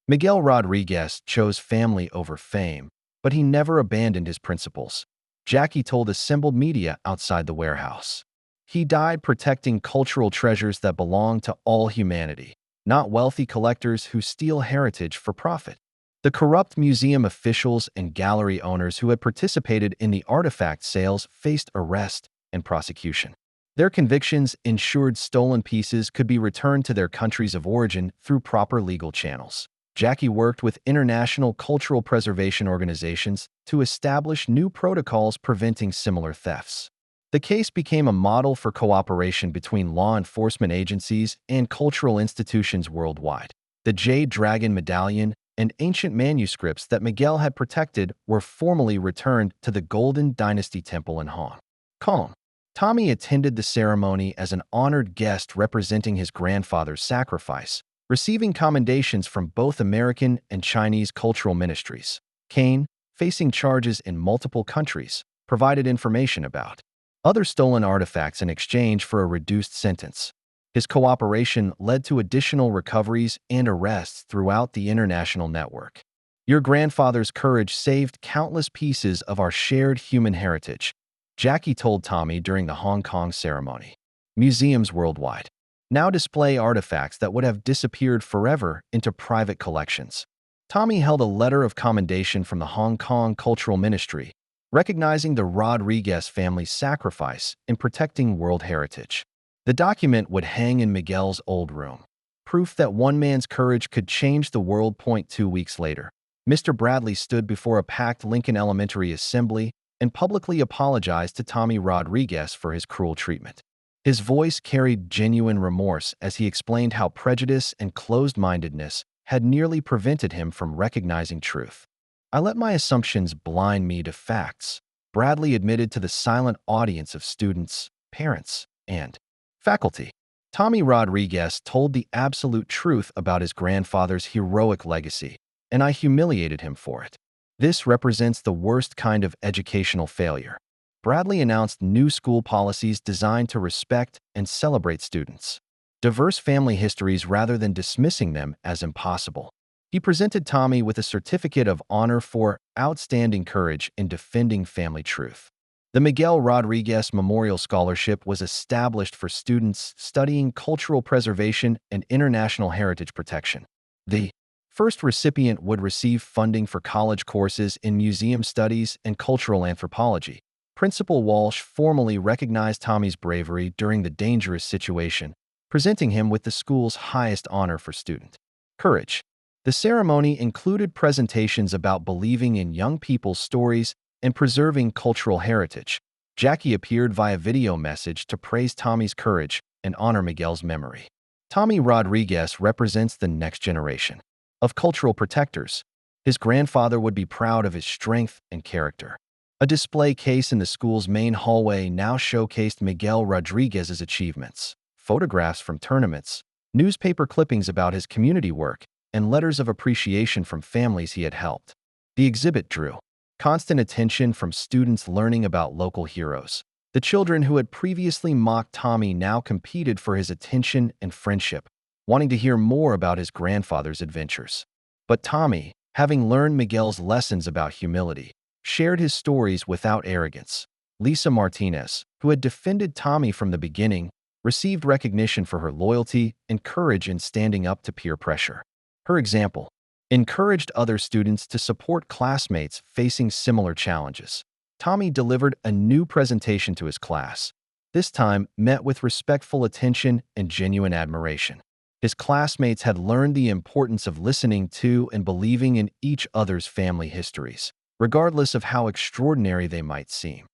Miguel Rodriguez chose family over fame, but he never abandoned his principles, Jackie told assembled media outside the warehouse. "He died protecting cultural treasures that belong to all humanity, not wealthy collectors who steal heritage for profit." The corrupt museum officials and gallery owners who had participated in the artifact sales faced arrest and prosecution. Their convictions ensured stolen pieces could be returned to their countries of origin through proper legal channels. Jackie worked with international cultural preservation organizations to establish new protocols preventing similar thefts. The case became a model for cooperation between law enforcement agencies and cultural institutions worldwide. The Jade Dragon medallion and ancient manuscripts that Miguel had protected were formally returned to the Golden Dynasty Temple in Hong Kong. Tommy attended the ceremony as an honored guest representing his grandfather's sacrifice, receiving commendations from both American and Chinese cultural ministries. Kane, facing charges in multiple countries, provided information about other stolen artifacts in exchange for a reduced sentence. His cooperation led to additional recoveries and arrests throughout the international network. Your grandfather's courage saved countless pieces of our shared human heritage, Jackie told Tommy during the Hong Kong ceremony. Museums worldwide now display artifacts that would have disappeared forever into private collections. Tommy held a letter of commendation from the Hong Kong Cultural Ministry, recognizing the Rodriguez family's sacrifice in protecting world heritage. The document would hang in Miguel's old room, proof that one man's courage could change the world. 2 weeks later, Mr. Bradley stood before a packed Lincoln Elementary assembly and publicly apologized to Tommy Rodriguez for his cruel treatment. His voice carried genuine remorse as he explained how prejudice and closed-mindedness had nearly prevented him from recognizing truth. "I let my assumptions blind me to facts," Bradley admitted to the silent audience of students, parents, and faculty. Tommy Rodriguez told the absolute truth about his grandfather's heroic legacy, and I humiliated him for it. This represents the worst kind of educational failure. Bradley announced new school policies designed to respect and celebrate students' diverse family histories rather than dismissing them as impossible. He presented Tommy with a certificate of honor for outstanding courage in defending family truth. The Miguel Rodriguez Memorial Scholarship was established for students studying cultural preservation and international heritage protection. The first recipient would receive funding for college courses in museum studies and cultural anthropology. Principal Walsh formally recognized Tommy's bravery during the dangerous situation, presenting him with the school's highest honor for student courage. The ceremony included presentations about believing in young people's stories and preserving cultural heritage. Jackie appeared via video message to praise Tommy's courage and honor Miguel's memory. Tommy Rodriguez represents the next generation of cultural protectors. His grandfather would be proud of his strength and character. A display case in the school's main hallway now showcased Miguel Rodriguez's achievements, photographs from tournaments, newspaper clippings about his community work, and letters of appreciation from families he had helped. The exhibit drew constant attention from students learning about local heroes. The children who had previously mocked Tommy now competed for his attention and friendship, wanting to hear more about his grandfather's adventures. But Tommy, having learned Miguel's lessons about humility, shared his stories without arrogance. Lisa Martinez, who had defended Tommy from the beginning, received recognition for her loyalty and courage in standing up to peer pressure. Her example encouraged other students to support classmates facing similar challenges. Tommy delivered a new presentation to his class, this time met with respectful attention and genuine admiration. His classmates had learned the importance of listening to and believing in each other's family histories, regardless of how extraordinary they might seem.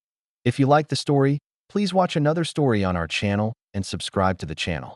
If you like the story, please watch another story on our channel and subscribe to the channel.